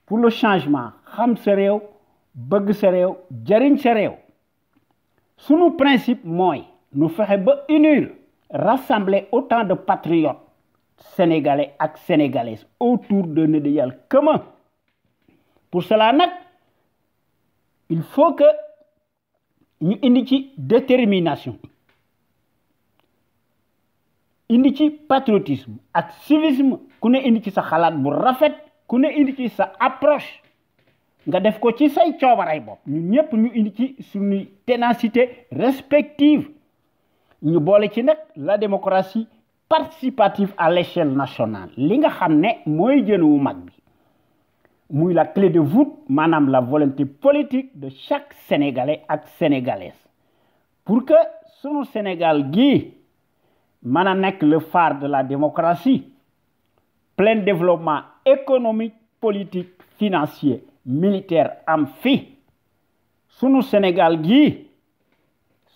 pour le changement xam sa réew bëgg sa réew jariñ sa réew sunu principe mooy nu fexe ba unir rassembler autant de patriotes sénégalais ak sénégalaises autour d'un idéal commun pour cela nag il faut que ñu indi ci détermination indi ci patriotisme ak civisme ku ne indi ci sa xalaat bu rafet ku ne indi ci sa approche nga def ko ci say coobaray bopp ñun ñëpp ñu indi ci suñu ténacité respective ñu boole ci nag la démocratie participative à l'échelle nationale li nga xam ne mooy jën wu mag bi muy la clé de voûte maanaam la volonté politique de chaque sénégalais ak sénégalaise pour que sunu Sénégal gii mën a nekk le phare de la démocratie plein développement économique politique financier militaire am fi sunu Sénégal gii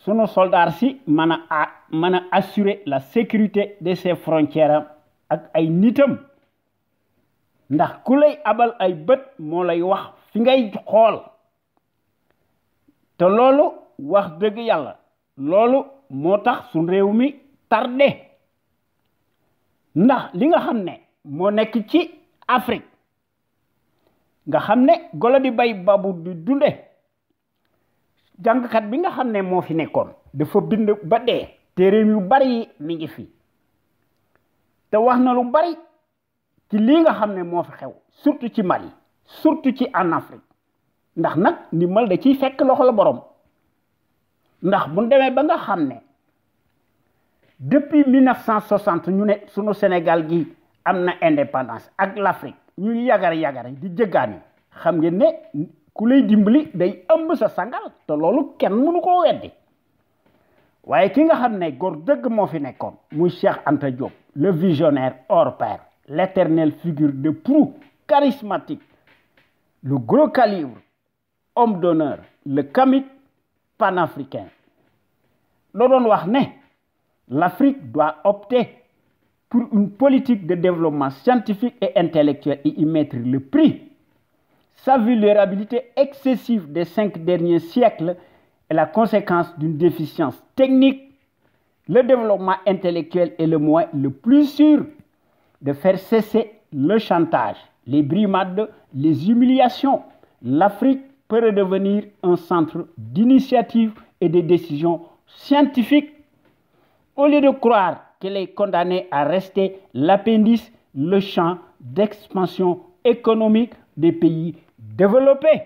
sunu soldats si mën a assurer la sécurité de ses frontières ak ay nitam ndax ku lay abal ay bët moo lay wax fi ngay xool te loolu wax dëgg yàlla loolu moo tax suñ réew mi tardé ndax li nga xam ne moo nekk ci Afrique nga xam ne golo di bay babu di dunde jàngkat bi nga xam ne moo fi nekkoon dafa bind ba dee téere yu bari mi ngi fi te wax na lu bari ci lii nga xam ne moo fi xew surtout ci Mali surtout ci en Afrique ndax nag ndimbal da ciy fekk loxo la borom ndax bu demee ba nga xam ne depuis 1960 ñu ne sunu Sénégal gi am na indépendance ak l'Afrique ñuy yagar di jëggaani xam ngeen ne ku lay dimbali day ëmb sa sangal te loolu kenn mënu koo weddi waaye ki nga xam ne góor dëgg moo fi nekkoon muy Cheikh Anta Diop le visionnaire hors pair l'éternelle figure de proue charismatique le gros calibre homme d'honneur le kamik panafricain loo doon wax ne l'Afrique doit opter pour une politique de développement scientifique et intellectuel et y mettre le prix. Sa vulnérabilité excessive des 5 derniers siècles est la conséquence d'une déficience technique. Le développement intellectuel est le moyen le plus sûr de faire cesser le chantage, les brimades, les humiliations. L'Afrique peut redevenir un centre d'initiative et de décision scientifique au lieu de croire qu'elle est condamnée à rester l'appendice, le champ d'expansion économique des pays développés.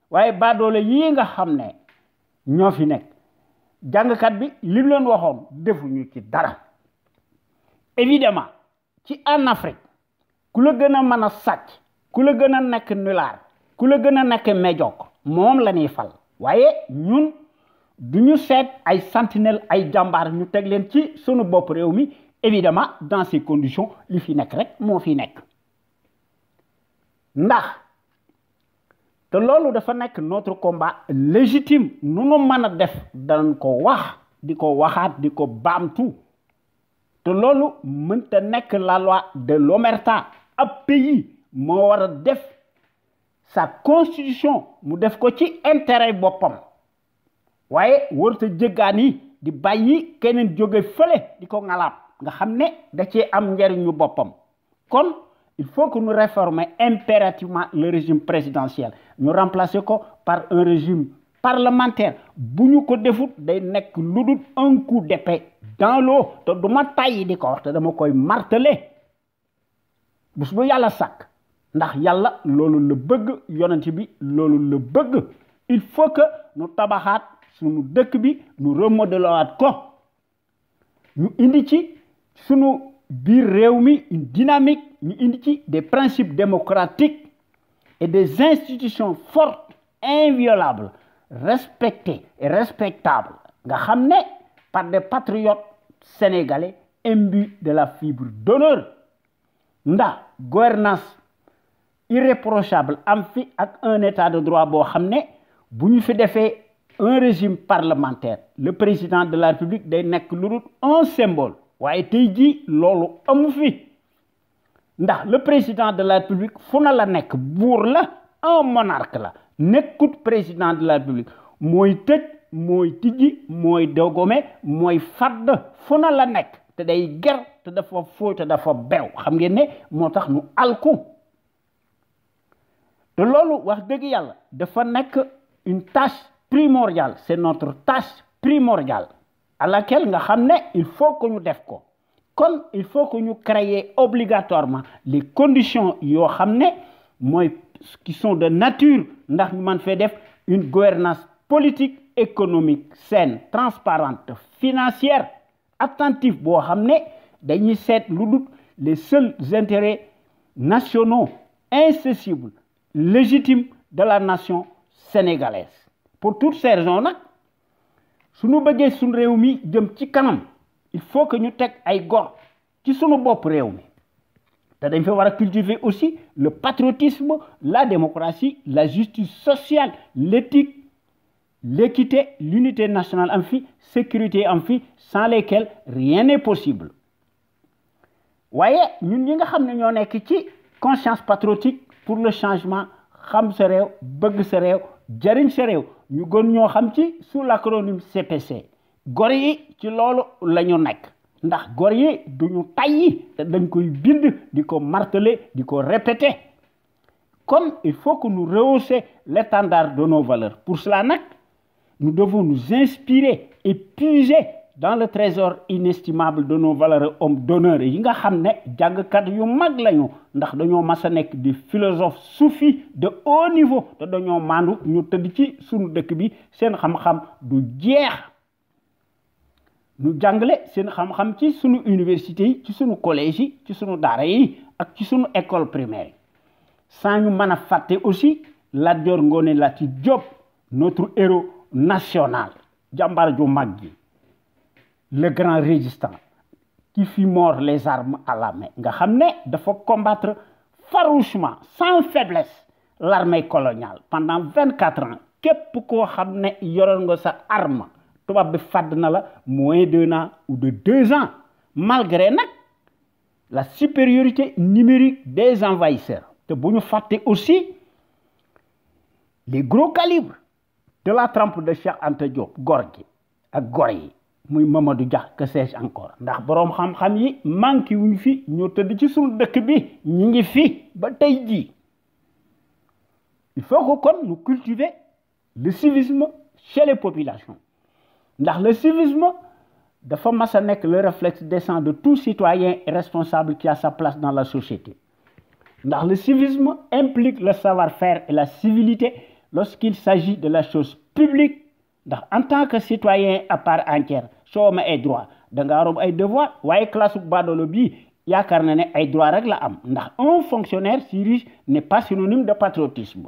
waaye baadoole yi nga xam ne ñoo fi nekk jàngkat bi li mu leen waxoon defuñu ci dara évidemment ci en Afrique ku la gën a mën a sàcc ku la gën a nekk nulaar ku la gën a nekk médiocre moom la ñuy fal waaye ñun duñu seet ay sentinelle ay jàmbaar ñu teg leen ci sunu bopp réew mi évidemment dans ces conditions li fi nekk rek moo fi nekk ndax te loolu dafa nekk notre combat légitime nu nu mën a def dañ ko wax di ko waxaat di ko baamtu te loolu mënta nekk la loi de l'omerta ab pays moo war a def sa constitution mu def ko ci intérêt boppam waaye warta jëggaani di bàyyi keneen jóge fële di ko ngalaab nga xam ne da cee am njariñu boppam kon il faut que nous réformions impérativement le régime présidentiel ñu remplacer ko par un régime parlementaire bu ñu ko defut day nekk lu dul un coup d'épée dans l'eau te du ma tàyyi di ko wax te dama koy marteler bés bu yàlla sàkk ndax yàlla loolu la bëgg yonent bi loolu la bëgg il faut que ñu tabaxaat sunu dëkk bi ñu remodeler ko ñu indi ci sunu biir réew mi une dynamique ñu indi ci des principes démocratiques et des institutions fortes inviolables respectées et respectables nga xam ne par des patriotes sénégalais imbus de la fibre d'honneur ndax gouvernance irréprochable am fi ak un état de droit boo xam ne bu ñu fi defee un régime parlementaire le président de la République day nekk lu dul un symbole waaye tey jii loolu amu fi ndax le président de la République fu na la nekk buur la un monarque la nekkut président de la République mooy tëj mooy tijji mooy dogome mooy fadd fu na la nekk te day ger te dafa fooy te dafa bew xam ngeen ne moo tax nu alku te loolu wax dëgg yàlla dafa nekk une tâche primordiale c'est notre tâche primordiale à laquelle nga xam ne il faut que ñu def ko kon il faut que ñu créer obligatoirement les conditions yoo xam ne mooy qui sont de nature ndax ñu mën fee def une gouvernance politique économique saine transparente financière attentive boo xam ne dañuy seet lu dul les seuls intérêts nationaux incessibles légitimes de la nation sénégalaise pour toutes ces raisons nag suñu bëggee suñu réew mi jëm ci kanam il faut que ñu teg ay góor ci sunu bopp réew mi te dañ fa war a cultiver aussi le patriotisme la démocratie la justice sociale l'éthique l'équité l'unité nationale am fi sécurité am fi sans lesquelles rien n'est possible waaye ñun ñi nga xam ne ñoo nekk ci conscience patriotique pour le changement xam sa réew bëgg sa réew jariñ sa réew ñu gën ñoo xam ci sous l'acronyme CPC gor yi ci loolu la ñu nekk ndax gor yi duñu tayyi te dañ koy bind di ko marteler di ko répéter kon il faut que nous rehausser l'étendard de nos valeurs pour cela nag nous devons nous inspirer et puiser dans le trésor inestimable de nos valeurs hommes d'honneur yi nga xam ne jàngkat yu mag lañu ndax dañoo mas a nekk des philosophes soufis de haut niveau te dañoo maandu ñu tëdd ci sunu dëkk bi seen xam-xam du jeex ñu jàngale seen xam-xam ci sunu université yi ci sunu collège yi ci sunu daara yi ak ci sunu école primaire sans ñu mën a fàtte aussi Lat Dior Ngoné Latyr Diop notre héros national jàmbaar ju mag gi le grand résistant qui fut mort les armes à la main nga xam ne dafa combattre farouchement sans faiblesse l'armée coloniale pendant 24 ans képp koo xam ne yoroon nga sa arme tubaab bi fàdd na la moins d'1 an ou de 2 ans malgré nag la supériorité numérique des envahisseurs te bu ñu fàtte aussi les gros calibres de la trempe de Cheikh Anta Diop góor gi ak góor yi muy Mamadou Dia que sais-je encore ndax boroom xam-xam yi manqué wuñ fi ñoo tëdd ci suñu dëkk bi ñi ngi fi ba tey jii il faut que kon nous cultiver le civisme chez les populations ndax le civisme dafa mas a nekk le réflexe décent de tout citoyen responsable qui a sa place dans la société ndax le civisme implique le savoir-faire et la civilité lorsqu'il s'agit de la chose publique ndax en tant que citoyen à part entière soo amee ay droit da ngaa am ay devoir waaye classe baadoolo bii yaakaar na ne ay droit rek la am ndax un fonctionnaire si riche n'est pas synonyme de patriotisme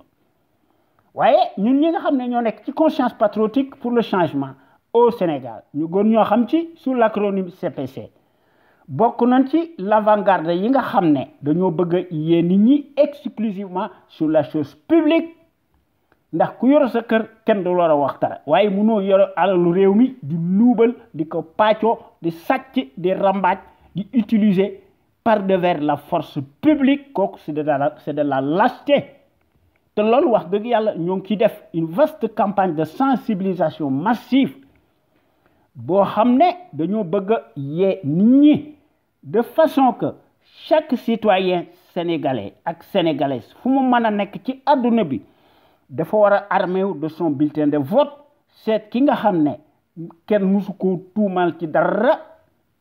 waaye ñun ñi nga xam ne ñoo nekk ci conscience patriotique pour le changement au Sénégal ñu gën ñoo xam ci sous l'acronyme CPC bokk nañ ci l'avant-garde yi nga xam ne dañoo bëgg a yee nit ñi exclusivement sur la chose publique ndax ku yoro sa kër kenn du war a wax dara waaye mënoo yoro alalu réew mi di luubal di ko pàccoo di sàcc di rambaaj di utiliser par devers la force publique kooku c'est de la lâcheté te loolu wax dëgg yàlla ñoo ngi ciy def une vaste campagne de sensibilisation massive boo xam ne dañoo bëgg a yee nit ñi de façon que chaque citoyen sénégalais ak sénégalaise fu mu mën a nekk ci àdduna bi dafa war a armé wu de son bulletin de vote seet ki nga xam ne kenn musu koo tuumal ci dara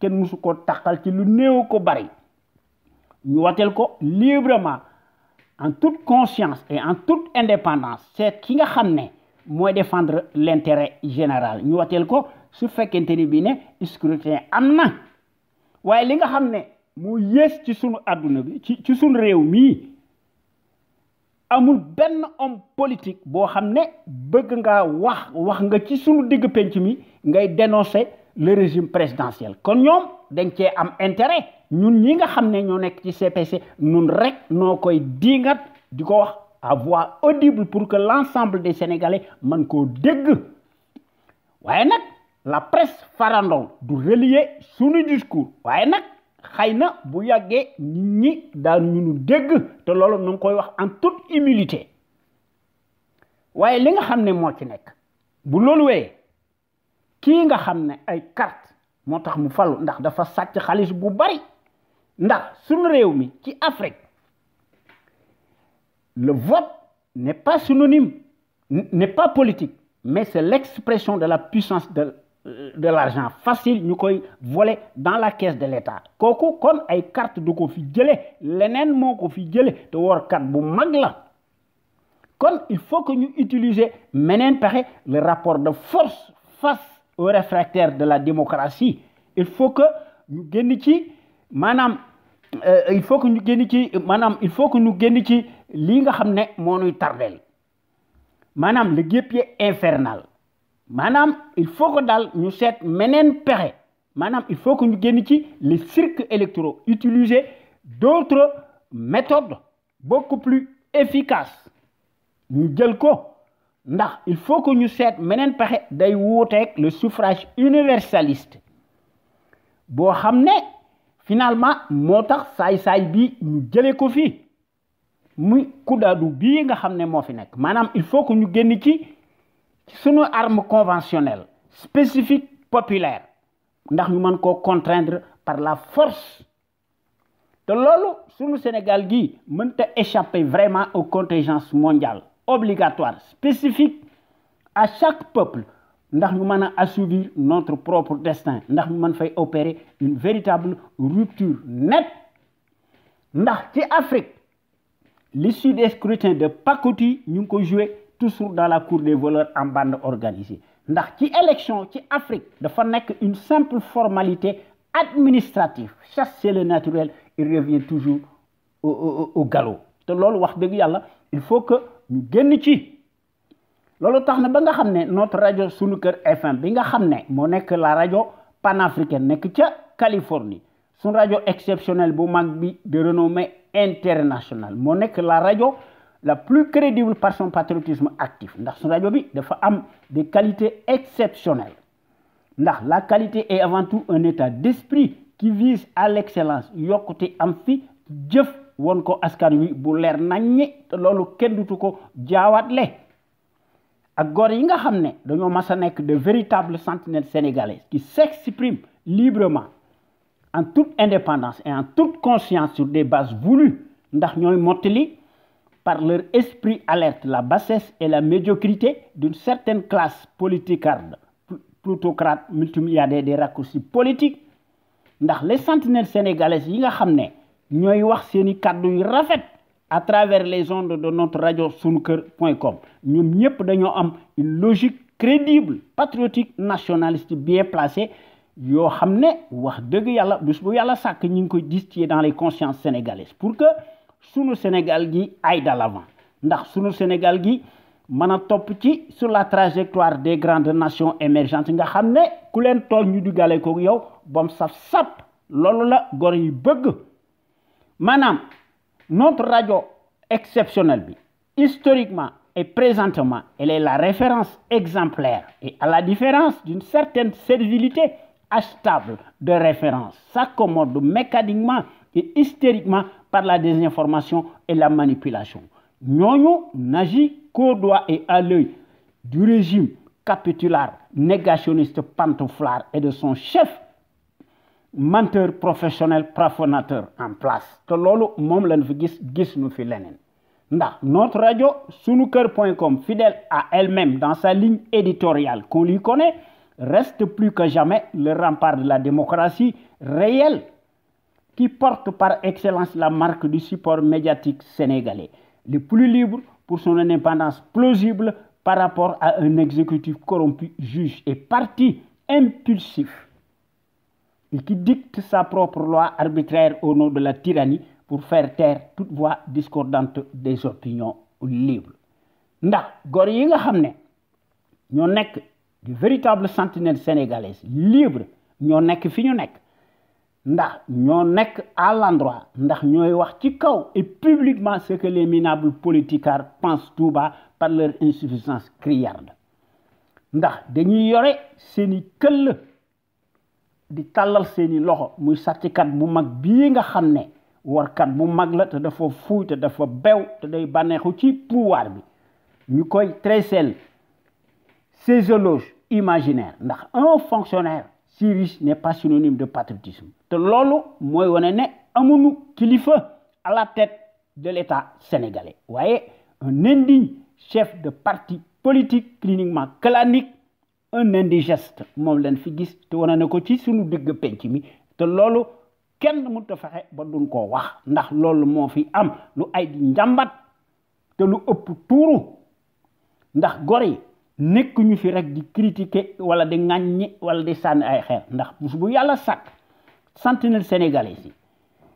kenn musu koo taqal ci lu néew ko bari ñu wateel ko librement en toute conscience et en toute indépendance seet ki nga xam ne mooy défendre l'intérêt général ñu wateel ko su fekkente ni bi ne scrutin am na waaye li nga xam ne moo yées ci sunu àdduna bi ci sunu réew mii amul benn homme politique boo xam ne bëgg nga wax nga ci sunu digg penc mi ngay dénoncer le régime présidentiel kon ñoom dañ cee am intérêt ñun ñi nga xam ne ñoo nekk ci CPC ñun rek noo koy diingat di ko wax à voix audible pour que l'ensemble des Sénégalais mën koo dégg waaye nag la presse farandong du relier sunu discours waaye nag xëy na bu yàggee nit ñi daan ñu dégg te loolu ñu ngi koy wax en toute humilité waaye li nga xam ne moo ci nekk bu loolu wee kii nga xam ne ay carte moo tax mu falu ndax dafa sàcc xaalis bu bari ndax suñu réew mi ci Afrique le vote n'est pas synonyme n'est pas politique mais c'est l'expression de la puissance de l'argent facile ñu koy voler dans la caisse de l'État kooku kon ay carte du ko fi jële leneen moo ko fi jële te workat bu mag la kon il faut que ñu utiliser meneen pexe le rapport de force face aux réfractaires de la démocratie il faut que ñu génn ci maanaam il faut que ñu génn ci lii nga xam ne moo ñuy tardeel maanaam le guêpier infernal maanaam il faut que daal ñu seet meneen pexe maanaam il faut que ñu génn ci les cirques électoraux utiliser d'autres méthodes beaucoup plus efficaces ñu jël ko ndax il faut que ñu seet meneen pexe day wuuteeg le suffrage universaliste boo xam ne finalement moo tax saay-saay bi ñu jëlee ko fii muy kudaadu bii nga xam ne moo fi nekk maanaam il faut que ñu génn ci sunu arme conventionnelle spécifique populaire ndax ñu mën koo contraindre par la force te loolu sunu Sénégal gi mënta échapper vraiment aux contingences mondiales obligatoires spécifiques à chaque peuple ndax ñu mën a assouvir notre propre destin ndax ñu mën fay opérer une véritable rupture nette ndax ci Afrique l'issue des scrutins de pacotille ñu ngi ko jouer toujours dans la cour des voleurs en bande organisée ndax ci élection ci Afrique dafa nekk une simple formalité administrative chasser le naturel il revient toujours au galop te loolu wax dëgg yàlla il faut que ñu génn ci loolu tax na ba nga xam ne notre rajo Sunu Kër FM bi nga xam ne moo nekk la rajo panafricaine nekk ca Californie sunu rajo exceptionnelle bu mag bi de renommée internationale moo nekk la rajo la plus crédible par son patriotisme actif ndax sunu rajo bi dafa am des qualités exceptionnelles ndax la qualité est avant tout un état d'esprit qui vise à l'excellence yokkute am fi jëf won ko askan wi bu leer naññi te loolu kenn dutu ko jaawatle ak góor yi nga xam ne dañoo mas a nekk de véritables sentinelles sénégalaises qui s'expriment librement en toute indépendance et en toute conscience sur des bases voulues ndax ñooy mottali par leur esprit alerte la bassesse et la médiocrité d'une certaine classe politicarde plutocrate multimilliardaire des raccourcis politiques ndax les sentinelles sénégalaises yi nga xam ne ñooy wax seeni kàddu yu rafet à travers les ondes de notre radio sunuker.com ñoom ñëpp dañoo am une logique crédible patriotique nationaliste bien placée yoo xam ne wax dëgg yàlla bés bu yàlla sàkk ñi ngi koy distiller dans les consciences sénégalaises pour que sunu Sénégal gi aille de l'avant ndax sunu Sénégal gi mën a topp ci sur la trajectoire des grandes nations émergentes nga xam ne ku leen tool ñu digale ko yow bam saf-sap loolu la gor yi bëgg maanaam notre radio exceptionnelle bi historiquement et présentement elle est la référence exemplaire et à la différence d'une certaine servilité achetable de référence s'accommode mécaniquement et hystériquement par la désinformation et la manipulation ñooñu n'agit qu'au doigt et à l'œil du régime capitulaire négationniste pantouflard et de son chef menteur professionnel plafonateur en place te loolu moom lañ fi gis nu fi leneen ndax notre radio sunuker.com fidèle à elle-même dans sa ligne éditoriale qu'on lui connaît reste plus que jamais le rempart de la démocratie réelle qui porte par excellence la marque du support médiatique sénégalais le plus libre pour son indépendance plausible par rapport à un exécutif corrompu, juge et parti impulsif et qui dicte sa propre loi arbitraire au nom de la tyrannie pour faire taire toute voix discordante des opinions libres ndax góor yi nga xam ne ñoo nekk de véritables sentinelles sénégalaises libres ñoo nekk fi ñu nekk ndax ñoo nekk à l'endroit ndax ñooy wax ci kaw et publiquement ce que les minables politicards pensent tout bas par leur insuffisance criarde ndax dañuy yore seeni këll di tàllal seeni loxo muy sàcckat bu mag bii nga xam ne warkat bu mag la te dafa fuuy te dafa bew te day bànneexu ci pouvoir bi ñu koy tressel ces éloges imaginaires ndax un fonctionnaire si riche n'est pas synonyme de patriotisme te loolu mooy wane ne amuñu kilifa à la tête de l'État sénégalais waaye un indigne chef de parti politique cliniquement clanique un indigeste moom leen fi gis te wane na ko ci sunu digg penc mi te loolu kenn mënut a fexe ba duñ koo wax ndax loolu moo fi am lu ay di njàmbat te lu ëpp tuuru ndax gor yi nekk ñu fi rek di critiquer wala di ŋàññi wala di sànni ay xeer ndax bu yàlla sàkk sentinelles sénégalais yi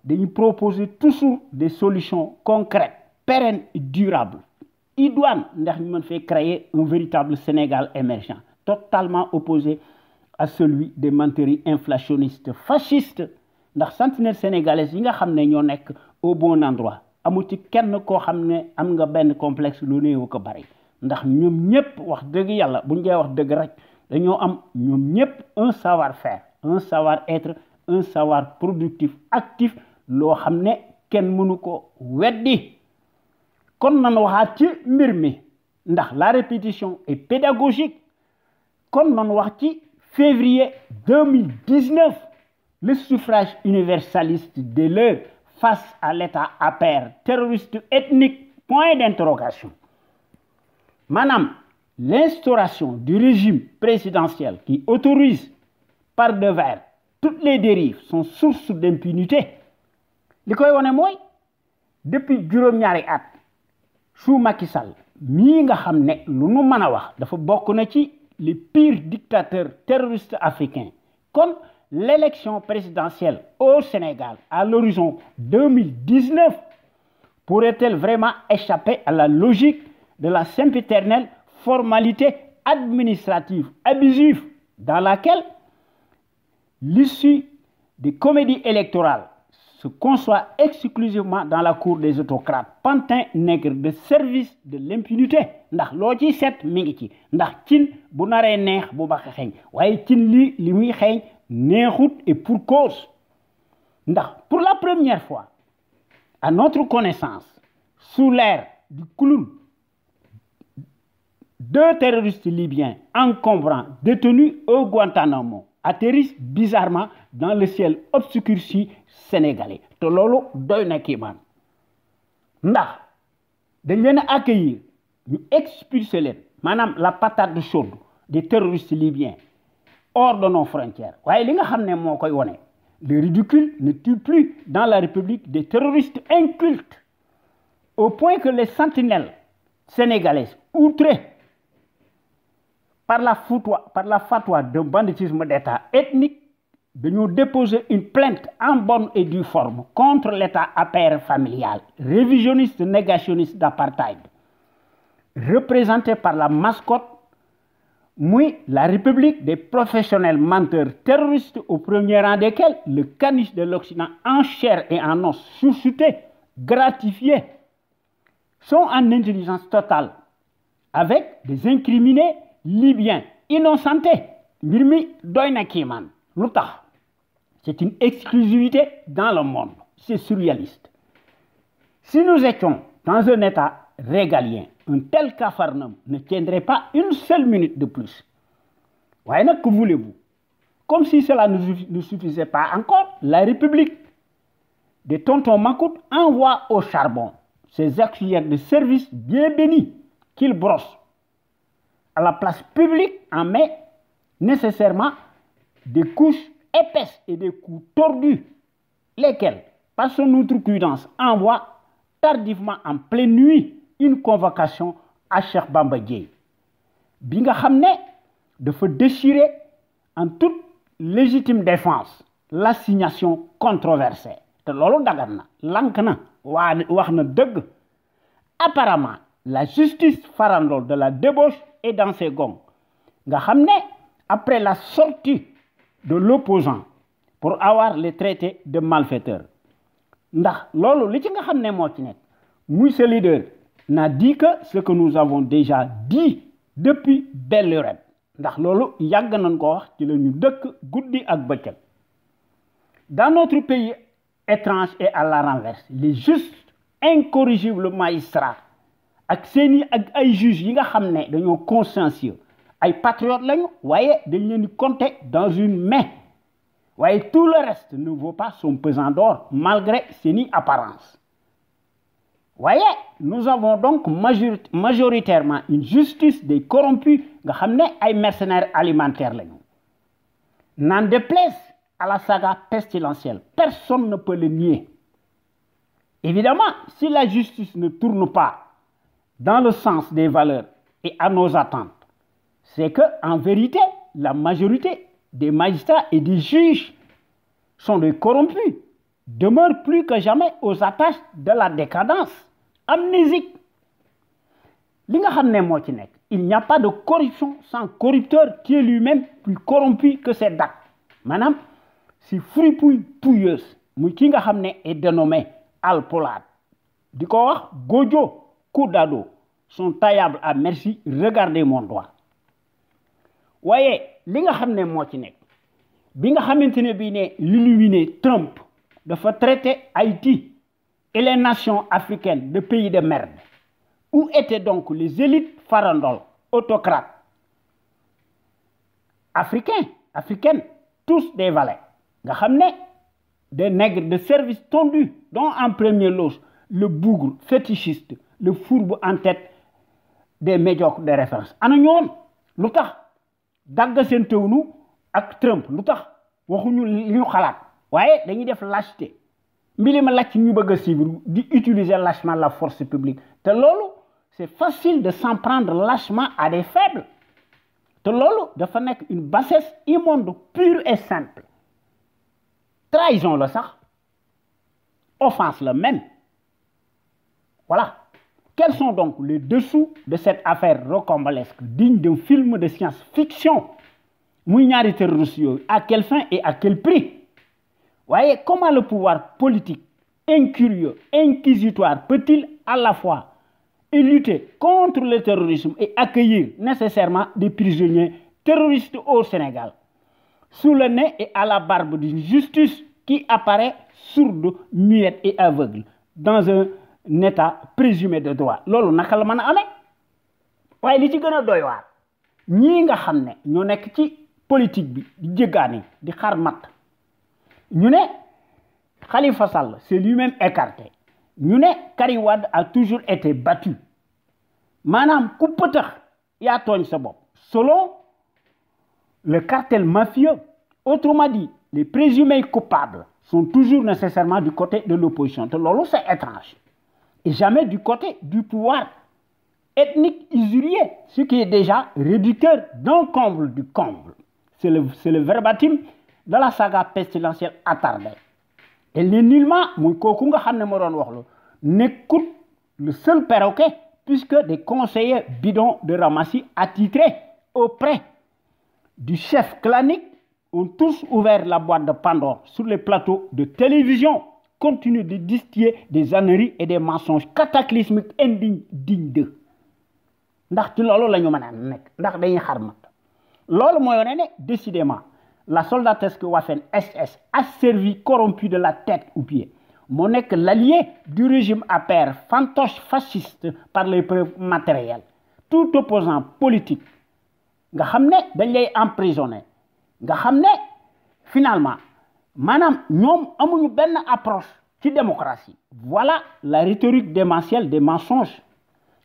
dañuy proposer toujours des solutions concrètes pérennes et durables idoines ndax ñu mën fee créer un véritable Sénégal émergent totalement opposé à celui des menteries inflationnistes fascistes ndax sentinelles sénégalaises yi nga xam ne ñoo nekk au bon endroit amu ci kenn koo xam ne am nga benn complexe lu néew ko bari ndax ñoom ñëpp wax dëgg yàlla buñ dee wax dëgg rek dañoo am ñoom ñëpp un savoir-faire un savoir-être un savoir productif actif loo xam ne kenn mënu ko weddi kon nan waxaat ci mbir mi ndax la répétition est pédagogique kon nan wax ci février 2019 le suffrage universaliste de l'heure face à l'État apère terroriste ethnique point d'interrogation Madame, l'instauration du régime présidentiel qui autorise par devers toutes les dérives sont source d'impunité. Li koy wone mooy depuis juróom-ñaari at sous Macky Sall mii nga xam ne lu nu mën a wax dafa bokk na ci les pires dictateurs terroristes africains kon l'élection présidentielle au Sénégal à l'horizon 2019 pourrait-elle vraiment échapper à la logique de la sempiternelle formalité administrative abusive dans laquelle l'issue des comédies électorales se conçoit exclusivement dans la cour des autocrates, pantin nègre de service de l'impunité ndax loo ci set mi ngi ci ndax cin bu naree neex bu baax a xeeñ waaye cin li muy xeeñ neexut et pour cause ndax pour la première fois à notre connaissance sous l'ère du clown, 2 terroristes libyens encombrants détenus au Guantanamo atterrissent bizarrement dans le ciel obscurci sénégalais te loolu doy na kiimaan ndax dañ leen a accueillir ñu expulser leen maanaam la patate chaude des terroristes libyens hors de nos frontières waaye li nga xam ne moo koy wone le ridicule ne tue plus dans la République des terroristes incultes au point que les sentinelles sénégalaises outrées par la fatwa d'un banditisme d'État ethnique dañoo déposer une plainte en bonne et due forme contre l'État APR familial, révisionniste négationniste d'apartheid, représenté par la mascotte, la République des professionnels menteurs terroristes, au premier rang desquels le caniche de l'Occident en chair et en os, suscité, gratifié, sont en intelligence totale, avec des incriminés libyens innocentés. mbir mi doy na kiimaan lu tax c'est une exclusivité dans le monde, c'est surréaliste. Si nous étions dans un État régalien, un tel capharnaüm ne tiendrait pas une seule minute de plus. Voyez, que voulez-vous? Comme si cela ne suffisait pas encore, la République de Tonton Macoute envoie au charbon ses auxiliaires de service bien bénis qu'il brosse à la place publique en met nécessairement des couches épaisses et des coups tordus, lesquels, par son outrecuidance, envoient tardivement en pleine nuit une convocation à Cheikh Bamba Dièye bi nga xam ne dafa déchirer en toute légitime défense l'assignation controversée te loolu dagan na lank na wax na dëgg. Apparemment la justice farandole de la débauche est dans ses gonds nga xam ne après la sortie de l'opposant pour avoir les traités de malfaiteurs ndax loolu li ci nga xam ne moo ci nekk muy ce leader n'a dit que ce que nous avons déjà dit depuis belle lurette ndax loolu yàgg nañ ko wax ci la ñu dëkk guddi ak bëccëg. Dans notre pays étrange et à la renverse les justes incorrigibles magistrats ak seeni ak ay juges yi nga xam ne dañoo consciencieux ay patriotes lañu waaye dañ leen di compter dans une main waaye tout le reste ne vaut pas son pesant d'or malgré seeni apparences. Voyez, nous avons donc majoritairement une justice des corrompus nga xam ne ay mercenaires alimentaires lañu. N'en déplaise à la saga pestilentielle, personne ne peut le nier. Évidemment, si la justice ne tourne pas dans le sens des valeurs et à nos attentes, c'est que en vérité, la majorité des magistrats et des juges sont des corrompus, demeurent plus que jamais aux attaches de la décadence amnésique. Li nga xam ne moo ci nekk, il n'y a pas de corruption sans corrupteur qui est lui-même plus corrompu que ses actes. Maanaam si fripouille pouilleuse muy ki nga xam ne est dénommé Alpolaat di ko wax Gojo Kudado sont taillables à merci, regardez mon doigt. Waaye li nga xam ne moo ci nekk bi nga xamante ne bii ne l'illuminé Trump dafa traiter Haïti et les nations africaines de pays de merde. Où étaient donc les élites farandoles, autocrates, africaines, tous des valets. Nga xam ne des nègres de service tondus, dont en premier loge le bougre fétichiste, le fourbe en tête des médiocres de référence. Ana ñoon lu tax dagga seen tewnu ak Trump lu tax waxuñu li ñu xalaat waaye dañuy def lâcheté mbili ma làcc ñu bëgg a suivre di utiliser lâchement la force publique te loolu c'est facile de s'en prendre lâchement à des faibles te loolu dafa nekk une bassesse immonde pure et simple. Trahison la sax offense la même Voilà. Quels sont donc les dessous de cette affaire rocambolesque, digne d'un film de science-fiction? Mouignari terroriste, à quelle fin et à quel prix? Voyez, comment le pouvoir politique, incurieux, inquisitoire, peut-il à la fois lutter contre le terrorisme et accueillir nécessairement des prisonniers terroristes au Sénégal, sous le nez et à la barbe d'une justice qui apparaît sourde, muette et aveugle, dans un état présumé de droit? Lolo naka la mën a amee waaye li ci gën a doy waar ñii nga xam ne ñoo nekk ci politique bi di jéggaani di xar mat ñu ne Khalifa Sall s'est lui-même écarté ñu ne Karim Wade a toujours été battu maanaam ku pëtax yaa tooñ sa bopp selon le cartel mafieux. Autrement dit, les présumés coupables sont toujours nécessairement du côté de l'opposition. C'est étrange. Et jamais du côté du pouvoir ethnique usurier, ce qui est déjà réducteur d'un comble du comble. C'est le verbatim de la saga pestilentielle attardée. Et les nullement, n'écoute le seul perroquet, puisque des conseillers bidons de Ramassi attitrés auprès du chef clanique ont tous ouvert la boîte de Pandore sur les plateaux de télévision, continuent de distiller des âneries et des mensonges cataclysmiques indignes d'eux. Ndax ci loolu lañu mëna nek ndax dañuy xarmat loolu moy wone ne décidément la soldatesque Waffen SS asservie corrompue de la tête aux pieds moo nek l'allié du régime à pair fantoche fasciste par les preuves matérielles. Tout opposant politique nga xamné dañ lay emprisonner nga xamné finalement manam ñom amuñu benn approche ci démocratie. Voilà la rhétorique démentielle des mensonges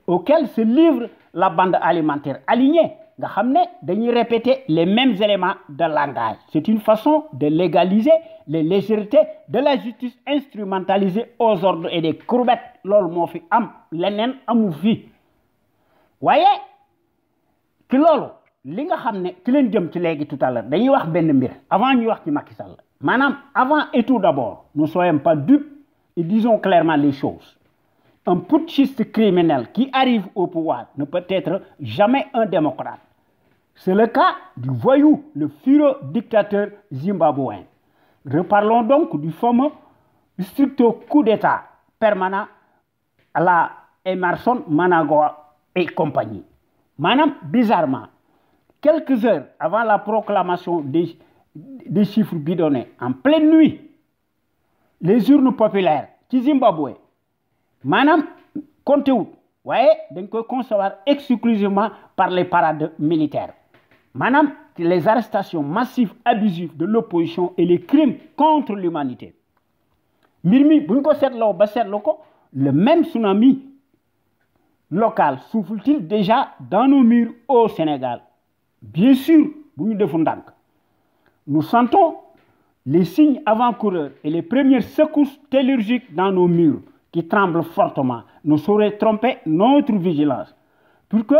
auxquels se livre la bande alimentaire alignée nga xamné dañuy répéter les mêmes éléments de langage. C'est une façon de légaliser les légèretés de la justice instrumentalisée aux ordres et des courbettes. Lool mo fi am lenen amu fi waaye ci loolu li nga xamné ki leen jëm ci légui tout à l'heure dañuy wax benn mbir avant ñuy wax ci Macky Sall manam avant et tout d'abord ne soyons pas dupes et disons clairement les choses. Un putschiste criminel qui arrive au pouvoir ne peut être jamais un démocrate. C'est le cas du voyou, le furieux dictateur zimbabwéen. Reparlons donc du fameux stricto coup d'État permanent à la Emerson Mnangagwa et compagnie. Madame, bizarrement, quelques heures avant la proclamation des chiffres bidonnés, en pleine nuit, les urnes populaires du Zimbabwe, Madame, comptez-vous, voyez, donc concevoir exclusivement par les parades militaires. Madame, les arrestations massives, abusives de l'opposition et les crimes contre l'humanité. Mirmi, le même tsunami local souffle-t-il déjà dans nos murs au Sénégal? Bien sûr, nous sentons les signes avant-coureurs et les premières secousses tellurgiques dans nos murs qui tremblent fortement, ne sauraient tromper notre vigilance pour que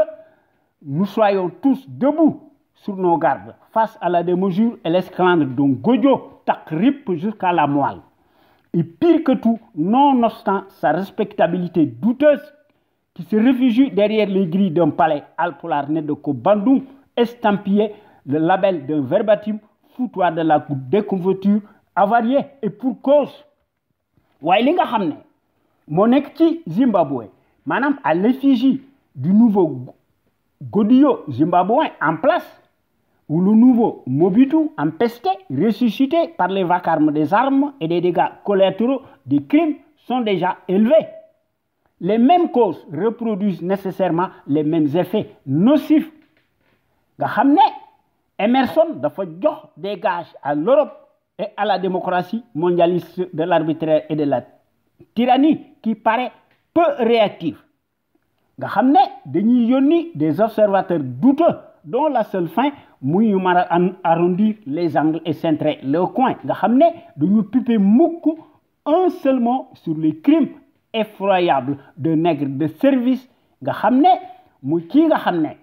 nous soyons tous debout sur nos gardes face à la démesure et l'esclandre dont Godio tacripe jusqu'à la moelle. Et pire que tout, nonobstant sa respectabilité douteuse, qui se réfugie derrière les grilles d'un palais alpolar né de Kobandou, estampillé le label d'un verbatim foutoir de la déconfiture avariée et pour cause. Wailinga Hamne, Monekti Zimbabwe, madame à l'effigie du nouveau Godio zimbabwéen en place, ou le nouveau Mobutu empesté, ressuscité par les vacarmes des armes et des dégâts collatéraux des crimes sont déjà élevés. Les mêmes causes reproduisent nécessairement les mêmes effets nocifs. Nga xamné Emerson dafa jox des gages à l'Europe et à la démocratie mondialiste de l'arbitraire et de la tyrannie qui paraît peu réactive. Nga xamné dañuy yoni des observateurs douteux dont la seule fin muy arrondir les angles et centrer le coin. Nga xamné dañu piper mukk un seul mot sur les crimes effroyables de nègres de service. Nga xamné muy ki nga xamné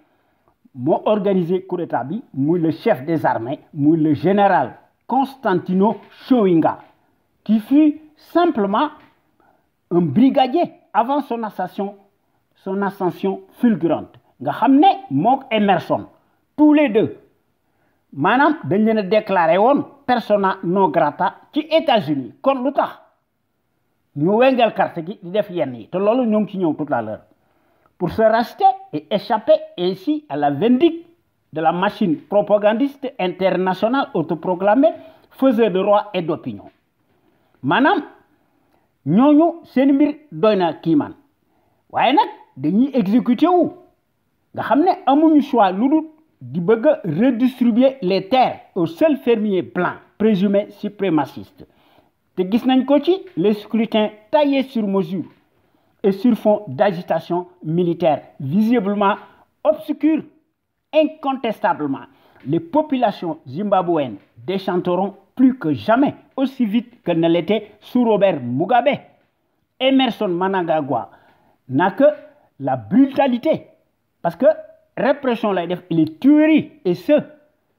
mo organisé coup d'état bi muy le chef des armées muy le général Constantino Chiwenga qui fut simplement un brigadier avant son ascension fulgurante nga xam ne mook Emerson tous les deux maanaam dañ leen a déclaré woon persona non grata ci États-Unis kon lu tax ñu wengal carte gi di def yenn yi te loolu ñoo ngi ci ñëw tout à l'heure pour se racheter et échapper ainsi à la vindicte de la machine propagandiste internationale autoproclamée faiseur de roi et d'opinion maanaam ñooñu seen mbir doy na kiimaan waaye nag dañuy exécuter wu nga xam ne amuñu choix lu dul di bëgg a redistribuer les terres aux seuls fermiers blancs présumés suprémacistes te gis nañ ko ci les scrutins taillés sur mesure et sur fond d'agitation militaire visiblement obscure. Incontestablement, les populations zimbabwéennes déchanteront plus que jamais aussi vite que ne l'était sous Robert Mugabe. Emerson Mnangagwa n'a que la brutalité parce que répression lay def et les tueries et ce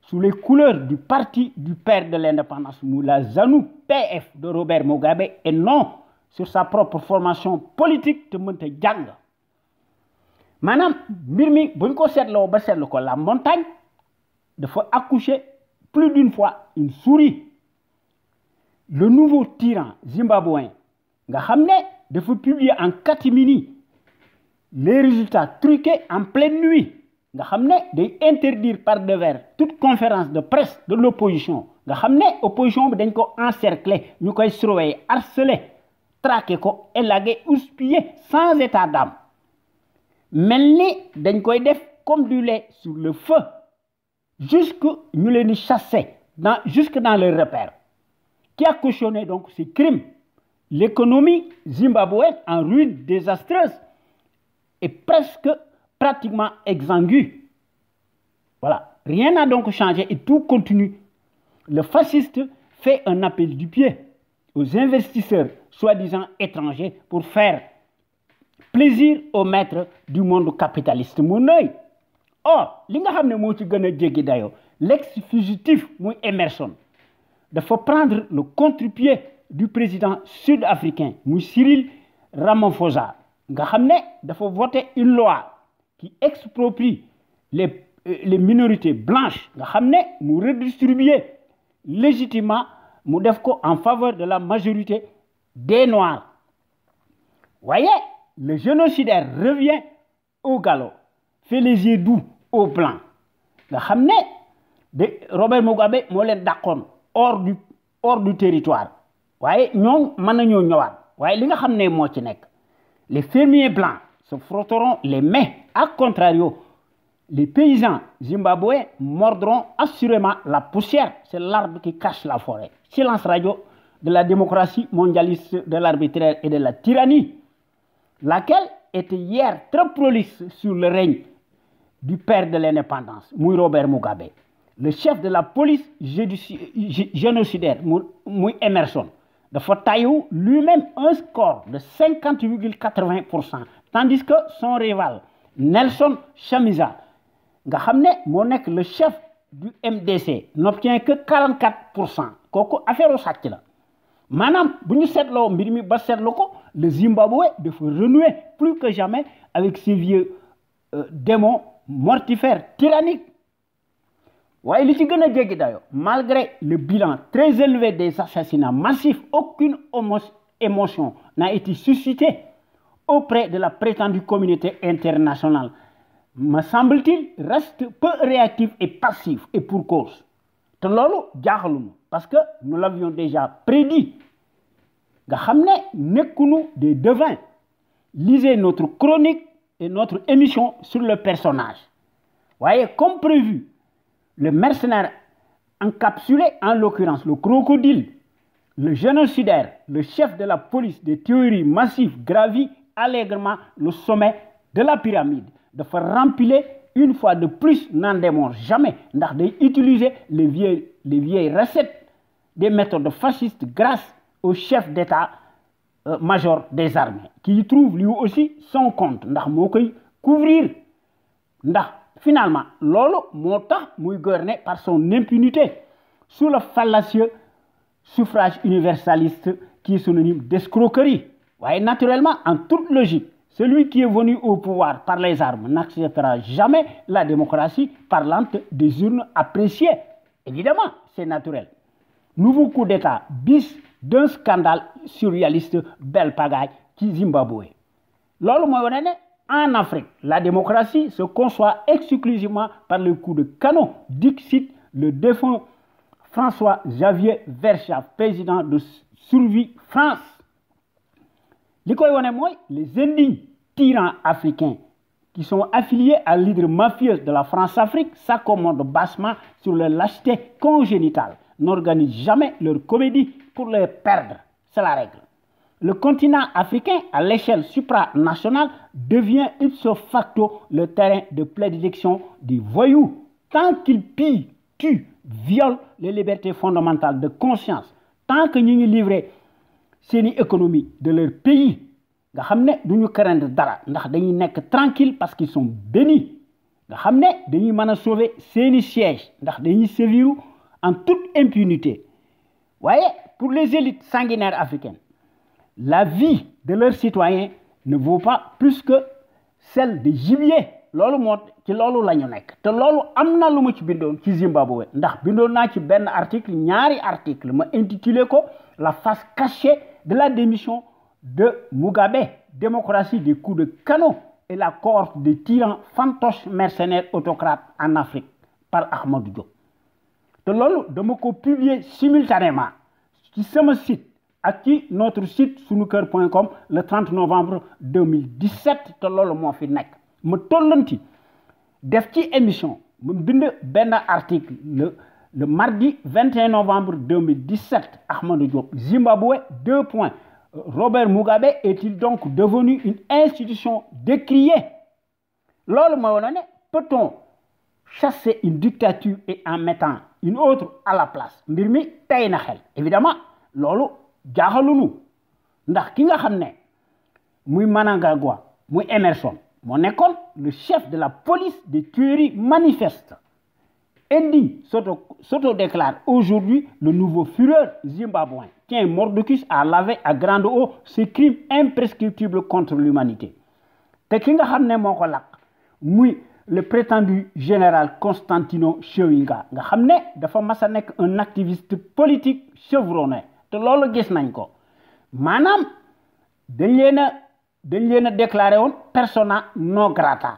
sous les couleurs du parti du père de l'indépendance la ZANU PF de Robert Mugabe et non sur sa propre formation politique te mënta jàng maanaam mbir mi buñ ko seetloo ba seetlu ko la montagne dafa accoucher plus d'une fois une souris le nouveau tyran zimbabwéen nga xam ne dafa publier en catimini les résultats truqués en pleine nuit nga xam ne day interdire par devers toute conférence de presse de l'opposition nga xam ne opposition bi dañ ko encercler ñu koy surveiller harceler traquer ko élaguer houspiller sans état d'âme mel ni dañ koy def comme du lait sur le feu jusque ñu leen di chasser jusque dans leur repère qui a cautionné donc ces crimes l'économie zimbabwéenne en ruine désastreuse et pratiquement exsangue. Voilà, rien n'a donc changé et tout continue. Le fasciste fait un appel du pied aux investisseurs soi-disant étrangers pour faire plaisir aux maîtres du monde capitaliste mon œil. Or li nga xam ne moo ci gën a jéggi dayoo l'ex-fugitif muy Emerson dafa prendre le contre-pied du président sud-africain muy Cyril Ramaphosa nga xam ne dafa voter une loi qui exproprie les minorités blanches nga xam ne mu redistribuer légitimement mu def ko en faveur de la majorité des noirs. Voyez, le génocidaire revient au galop, fait les yeux doux aux blancs nga xam ne de Robert Mugabe moo leen dàqoon hors du territoire waaye ñoom mën nañoo ñëwaat waaye li nga xam ne moo ci nekk les fermiers blancs se frotteront les mains à contrario les paysans zimbabwéens mordront assurément la poussière c'est l'arbre qui cache la forêt. Silence radio de la démocratie mondialiste de l'arbitraire et de la tyrannie laquelle était hier très prolixe sur le règne du père de l'indépendance muy Robert Mugabe le chef de la police génocidaire muy Emerson dafa tayu lui-même un score de 50,80% tandis que son rival Nelson Chamisa nga xam ne moo nekk le chef du MDC n'obtient que 44% kooku affaire u sàcc la maanaam bu ñu seetloo mbir mi ba seetlu ko le Zimbabwe dafa renouer plus que jamais avec ses vieux démons mortifères tyranniques waaye li ci gën a jéggi dayo malgré le bilan très élevé des assassinats massifs aucune émotion n'a été suscitée auprès de la prétendue communauté internationale me semble-t-il reste peu réactif et passif et pour cause te loolu jaaxaluñu parce que nous l'avions déjà prédit nga xam ne nekkunu des devins lisez notre chronique et notre émission sur le personnage voyez comme prévu le mercenaire encapsulé en l'occurrence le crocodile le génocidaire le chef de la police des théories massives gravit allègrement le sommet de la pyramide dafa rempiler une fois de plus n'en démord jamais ndax day utiliser les vieilles recettes des méthodes fascistes grâce au chef d'état-major des armées qui y trouve lui aussi son compte ndax moo koy couvrir ndax finalement loolu moo tax muy gouverner par son impunité sous le fallacieux suffrage universaliste qui est synonyme d'escroquerie Ouais, naturellement, en toute logique, celui qui est venu au pouvoir par les armes n'acceptera jamais la démocratie parlante des urnes appréciées. Évidemment, c'est naturel. Nouveau coup d'État bis d'un scandale surréaliste belle pagaille qui Zimbabwe. Lors en Afrique, la démocratie se conçoit exclusivement par le coup de canon, dixit le défunt François-Xavier Verschaff, président de Survie France. Les indignes tyrans africains qui sont affiliés à l'hydre mafieuse de la France-Afrique s'accommodent bassement sur leur lâcheté congénitale, n'organisent jamais leur comédie pour les perdre. C'est la règle. Le continent africain, à l'échelle supranationale, devient ipso facto le terrain de prédilection des voyous. Tant qu'ils pillent, tuent, violent les libertés fondamentales de conscience, tant que nous livrons seeni économie de leur pays nga xam ne duñu craindre dara ndax dañuy nekk tranquille parce qu'ils sont bénis nga xam ne dañuy mën a sauver seeni siège ndax dañuy sévir en toute impunité. Voyez, pour les élites sanguinaires africaines, la vie de leurs citoyens ne vaut pas plus que celle des gibiers. Loolu moo ci loolu la ñu nekk te loolu am na lu ma ci bindoon ci Zimbabwe ndax bindoon naa ci benn article ñaari article ma intitulé ko la face cachée de la démission de Mugabe, démocratie des coups de canon et la cohorte de tyrans fantoches mercenaires autocrates en Afrique par Ahmadou Diop. te loolu dama ko publier simultanément ci sama site ak ci notre site sunuker.com le 30 novembre 2017 te loolu moo fi nekk ma tollanti def ci émission ma bind benn article le mardi 21 novembre 2017 Ahmadou Diop Zimbabwe 2 points. Robert Mugabe est-il donc devenu une institution décriée? Loolu mooy wane ne peut-on chasser une dictature et en mettant une autre à la place mbir mi tey na xel évidemment loolu jaaxalunu ndax ki nga xam ne muy Mnangagwa muy Emerson moo nekkoon le chef de la police des tueries manifestes. Eddie s'auto-déclare aujourd'hui le nouveau Führer zimbabwéen. Tiens, Mordecus a lavé à grande eau ses crimes imprescriptibles contre l'humanité. Te ki nga xam ne moo ko lakk muy le prétendu général Constantino Chiwenga nga xam ne dafa mas a nekk un activiste politique chevronné te loolu gis nañ ko maanaam dañ leen a déclaré woon persona non grata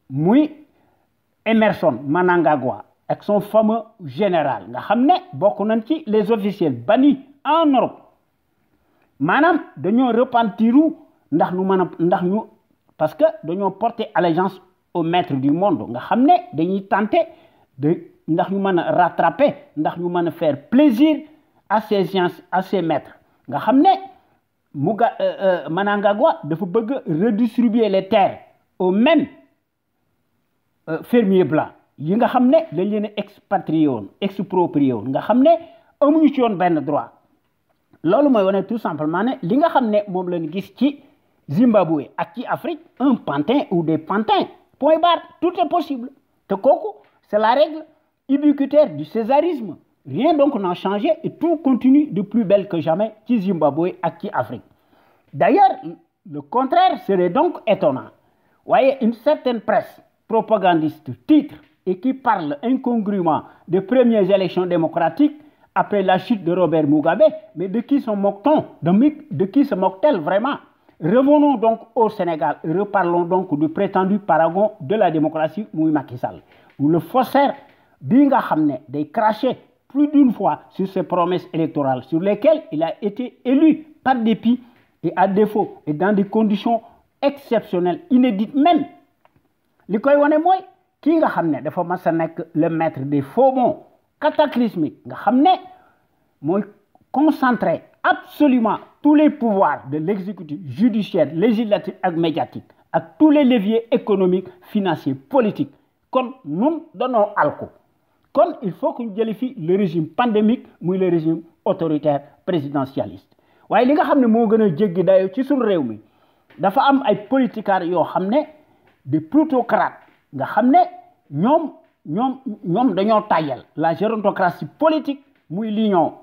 muy Emerson Mnangagwa avec son fameux général nga xam ne bokk nañ ci les officiels bannis en Europe maanaam dañoo repentiru ndax ñu parce que dañoo porter allégeance au maître du monde nga xam ne dañuy tenter de ndax ñu mën a rattraper ndax ñu mën a faire plaisir à ces maîtres nga xam ne Mnangagwa dafa bëgg redistribuer les terres aux mêmes fermiers blancs yi nga xam ne dañ leen expatrié woon exproprié woon nga xam ne amuñu ci woon benn droit loolu mooy wane tout simplement ne li nga xam ne moom lañ gis ci Zimbabwe ak ci Afrique un pantin ou des pantins point barre tout est possible te kooku c'est la règle ubiquitaire du césarisme rien donc n'a changé et tout continue de plus belle que jamais ci Zimbabwe ak ci Afrique. D'ailleurs le contraire serait donc étonnant. Voyez, une certaine presse propagandiste titre et qui parle incongruement des premières élections démocratiques après la chute de Robert Mugabe, mais de qui se moque-t-on? De qui se moque-t-elle vraiment? Revenons donc au Sénégal et reparlons donc du prétendu paragon de la démocratie muy Macky Sall, où le faussaire bi nga xam ne day cracher plus d'une fois sur ses promesses électorales sur lesquelles il a été élu par dépit et à défaut et dans des conditions exceptionnelles, inédites même. Li koy wane mooy kii nga xam ne dafa mas a nekk le maître des faux bons cataclysmiques nga xam ne mooy concentrer absolument tous les pouvoirs de l'exécutif judiciaire, législatif et médiatique ak tous les leviers économiques, financiers, politiques. Kon nun danoo alko kon il faut que ñu jëli fi le régime pandémique muy le régime autoritaire présidentialiste. waaye li nga xam ne moo gën a jéggi dayo ci suñu réew mi dafa am ay politiciens yoo xam ne des plutocrates nga xam ne ñoom dañoo tàyyal la gérontocratie politique muy l'union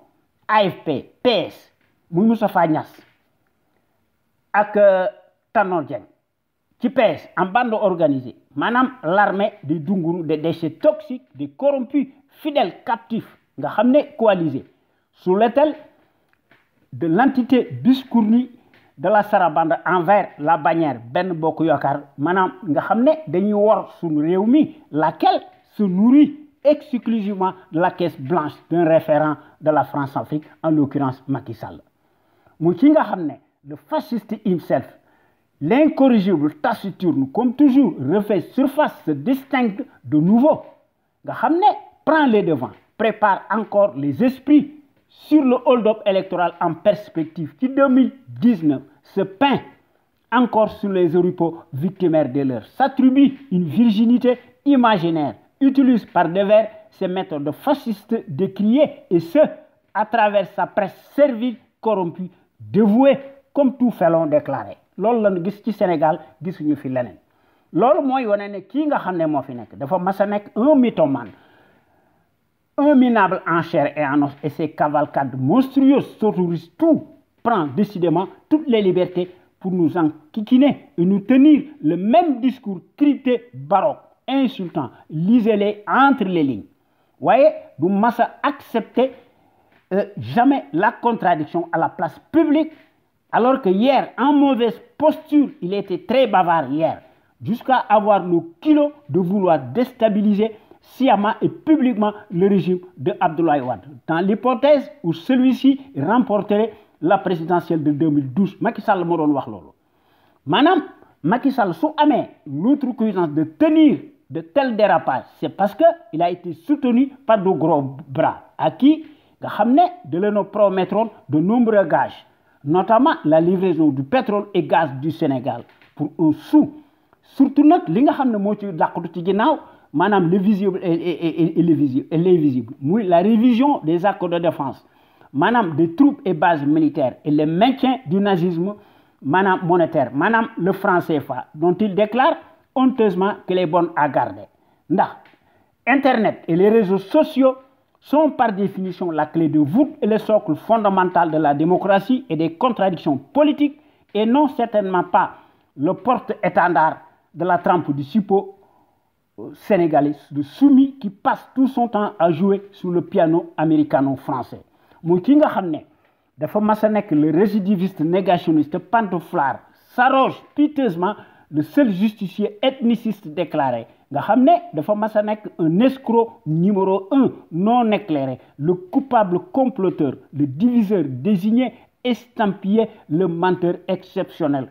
AFP PS muy Moustapha Niasse ak Tanor Dieng ci PS en bande organisée maanaam l'armée des dunguru des déchets toxiques des corrompus fidèles captifs nga xam ne coalisés sous l'autel de l'entité biscornue de la sarabande envers la bannière Ben Bokk Yaakaar maanaam nga xam ne dañuy wor suñu réew mi laquelle se nourrit exclusivement de la caisse blanche d'un référent de la France-Afrique en l'occurrence Macky Sall mu ci nga xam ne le fasciste himself l'incorrigible taciturne comme toujours refait surface se distingue de nouveau nga xam ne prend les devants prépare encore les esprits sur le hold-up électoral en perspective qui 2019 se peint encore sur les oripeaux victimaires de l'heure, s'attribue une virginité imaginaire, utilise par devers ces méthodes fascistes décriées et ce, à travers sa presse servile, corrompue, dévouée, comme tout félon déclaré. loolu la ñu gis ci Sénégal gisuñu fi leneen loolu mooy wane ne kii nga xam ne moo fi nekk dafa mas a nekk un mythomane un minable en chair et en os et ses cavalcades monstrueuses s'autorisent tout, prend décidément toutes les libertés pour nous enquiquiner et nous tenir le même discours crypté, baroque, insultant, lisez-les entre les lignes. Vous voyez, nous ne accepter jamais la contradiction à la place publique, alors que hier, en mauvaise posture, il était très bavard hier, jusqu'à avoir le kilo de vouloir déstabiliser sciemment et publiquement le régime de Abdoulaye Wade. Dans l'hypothèse où celui-ci remporterait la présidentielle de 2012, Macky Sall moo doon wax loolu. Maanaam Macky Sall su amee l'outrecuidance de tenir de tels dérapages, c'est parce qu'il a été soutenu par de gros bras à qui nga xam ne de leen promettront de nombreux gages, notamment la livraison du pétrole et gaz du Sénégal pour un sou. Surtout nag li nga xam ne moo ci làqatu ci ginnaaw maanaam le visible et l'invisible muy la révision des accords de défense maanaam des troupes et bases militaires et le maintien du nazisme maanaam monétaire maanaam le franc CFA dont il déclare honteusement qu'il est bon à garder ndax Internet et les réseaux sociaux sont par définition la clé de voûte et le socle fondamental de la démocratie et des contradictions politiques et non certainement pas le porte-étendard de la trempe du suppôt sénégalais de soumis qui passe tout son temps à jouer sur le piano américano-français muy ki nga xam ne dafa mas a nekk le récidiviste négationniste pantouflard s'arroge piteusement le seul justicier ethniciste déclaré nga xam ne dafa mas a nekk un escroc numéro 1 non éclairé le coupable comploteur le diviseur désigné estampillé le menteur exceptionnel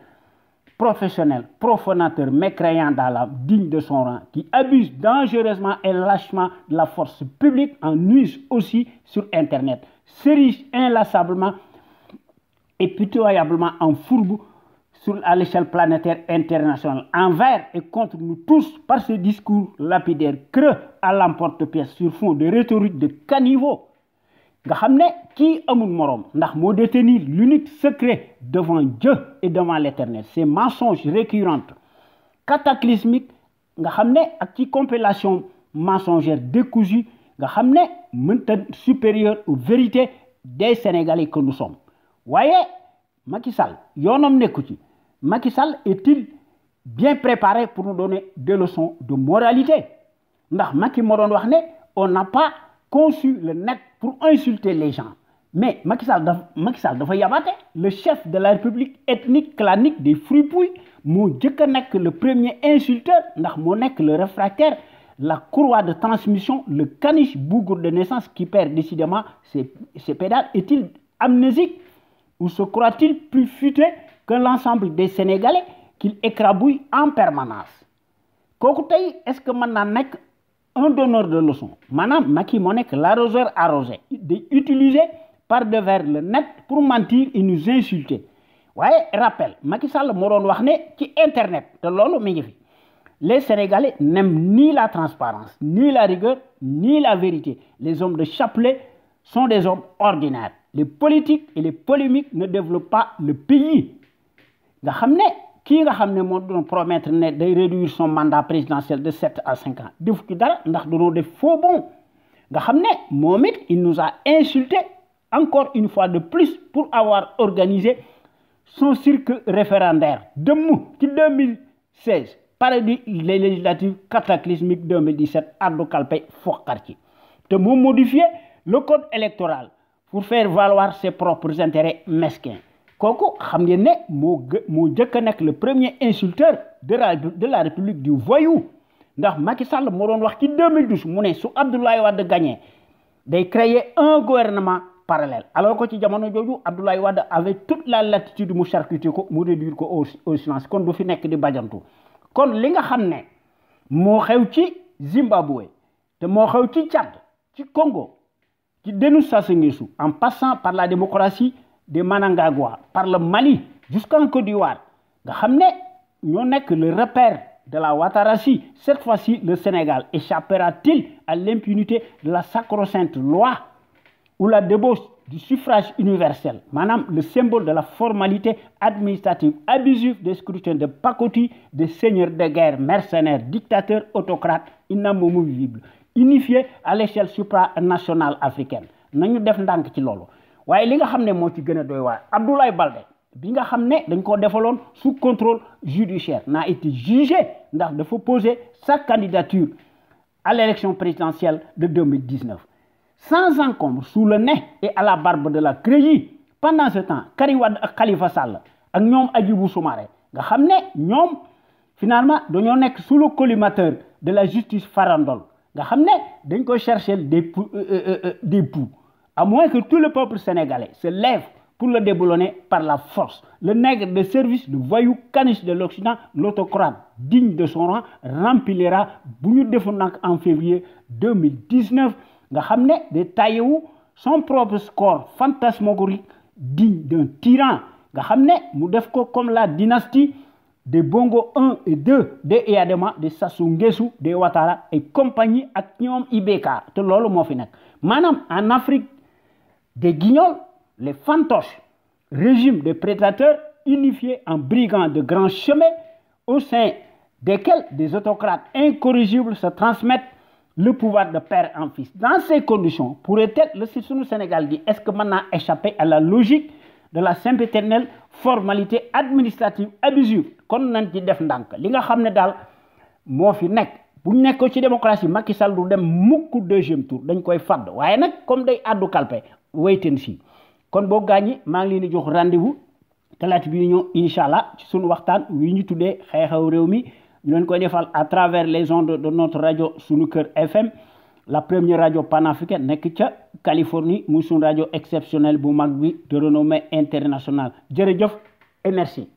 professionnel, profanateur, mécréant dans l'âme, digne de son rang, qui abuse dangereusement et lâchement de la force publique, en use aussi sur Internet, s'érige inlassablement et pitoyablement en fourbe à l'échelle planétaire internationale, envers et contre nous tous par ce discours lapidaire, creux à l'emporte-pièce sur fond de rhétorique de caniveau. nga xam ne kii amul morom ndax moo détenir l'unique secret devant Dieu et devant l'Éternel ces mensonges récurrents cataclysmiques nga xam ne ak ci compilation mensongère décousue nga xam ne mënta supérieur aux vérités des Sénégalais que nous sommes waaye Macky Sall yoonam nekku ci Macky Sall est-il bien préparé pour nous donner des leçons de moralité ndax Macky moo doon wax ne on n'a pas conçu le net pour insulter les gens. Mais Macky Sall dafa yabaate le chef de la République ethnique clanique des fripouilles moo jëkk a nekk le premier insulteur ndax moo nekk le réfractaire la courroie de transmission le caniche bougre de naissance qui perd décidément ses pédales est-il amnésique ou se croit-il plus futé que l'ensemble des Sénégalais qu'il écrabouille en permanence kooku tey est-ce que mën naa nekk un donneur de leçons maanaam Macky moo nekk l'arroseur arrosé utilisé par devers le net pour mentir et nous insulter waaye rappel Macky Sall moo doon wax ne ci internet te loolu mi ngi fi les Sénégalais n'aiment ni la transparence ni la rigueur ni la vérité les hommes de chapelet sont des hommes ordinaires les politiques et les polémiques ne développent pas le pays nga xam ne kii nga xam ne moo doon promettre ne day réduire son mandat présidentiel de 7 à 5 ans def ci dara ndax dañoo def faux bon nga xam ne moom it il nous a insulté encore une fois de plus pour avoir organisé son cirque référendaire de 2016 paradis les législatives cataclysmiques 2017 addu kalpe foqar ci te moo modifié le code électoral pour faire valoir ses propres intérêts mesquins kooku xam ngeen ne moo jëkk a nekk le premier insulteur de la République du voyou ndax Macky Sall moo doon wax ci 2012 mu ne su Abdoulaye Wade gagné day créer un gouvernement parallèle alors que ci jamono jooju Abdoulaye Wade avait toute la latitude mu charcuter ko mu réduire ko au silence kon du fi nekk di bajantu kon li nga xam ne moo xew ci Zimbabwe te moo xew ci Tchad ci Congo ci Denis Sassou Nguesso en passant par la démocratie de Mnangagwa par le Mali jusqu'en Côte d'Ivoire nga xam ne ñoo nekk le repère de la Ouattarachi. Cette fois-ci, le Sénégal échappera-t-il à l'impunité de la sacro-sainte loi ou la débauche du suffrage universel, madame, le symbole de la formalité administrative abusive des scrutins de pacotille, des seigneurs de guerre, mercenaires, dictateurs, autocrates, inamovibles, unifiés à l'échelle supranationale africaine. Nous def ndank ci lolu. Waye li nga xamné mo ci gëna doy waar Abdoulaye Baldé bi nga xamné dañ ko défalon sous contrôle judiciaire n'a été jugé ndax dafa poser sa candidature à l'élection présidentielle de 2019 sans encombre sous le nez et à la barbe de la CREI. Pendant ce temps Karim Wade ak Khalifa Sall ak ñom Hadjibou Soumaré nga xamné ñom finalement dañoo nekk sous le collimateur de la justice farandole nga xamné dañ ko chercher des poux à moins que tout le peuple sénégalais se lève pour le déboulonner par la force. Le nègre de service, le voyou caniche de l'Occident, l'autocrate digne de son rang, remplira Bougnou Defonak en février 2019. Nga xamné de taillou son propre score fantasmagorique digne d'un tyran. Nga xamné mu def ko comme la dynastie des Bongo 1 et 2 de Eyadema, de Sassou Nguesso, de Ouattara et compagnie ak ñom Ibeka. Te lolu mo fi nek. Manam en Afrique des guignols, les fantoches, régime de prédateurs unifiés en brigands de grands chemins au sein desquels des autocrates incorrigibles se transmettent le pouvoir de père en fils. Dans ces conditions, pourrait-être le Sénégal dit est-ce que maintenant échapper à la logique de la sempiternelle formalité administrative abusive kon nañ ci def ndank li nga xamné dal mo fi nek bu ñu nekk ci démocratie Macky Sall du dem mukk deuxième tour dañ koy fadd waaye nag comme day addu kalpe wait and see kon boo gaañi maa ngi leen di jox rendez-vous talaata bi ñëw inshallah ci sunu waxtaan wi ñu tuddee xew-xew réew mi ñu leen koy defal à travers les ondes de notre radio Sunu Kër FM la première radio panafricaine nekk ca Californie muy sunu radio exceptionnelle bu mag bi de renommée internationale jërëjëf et merci.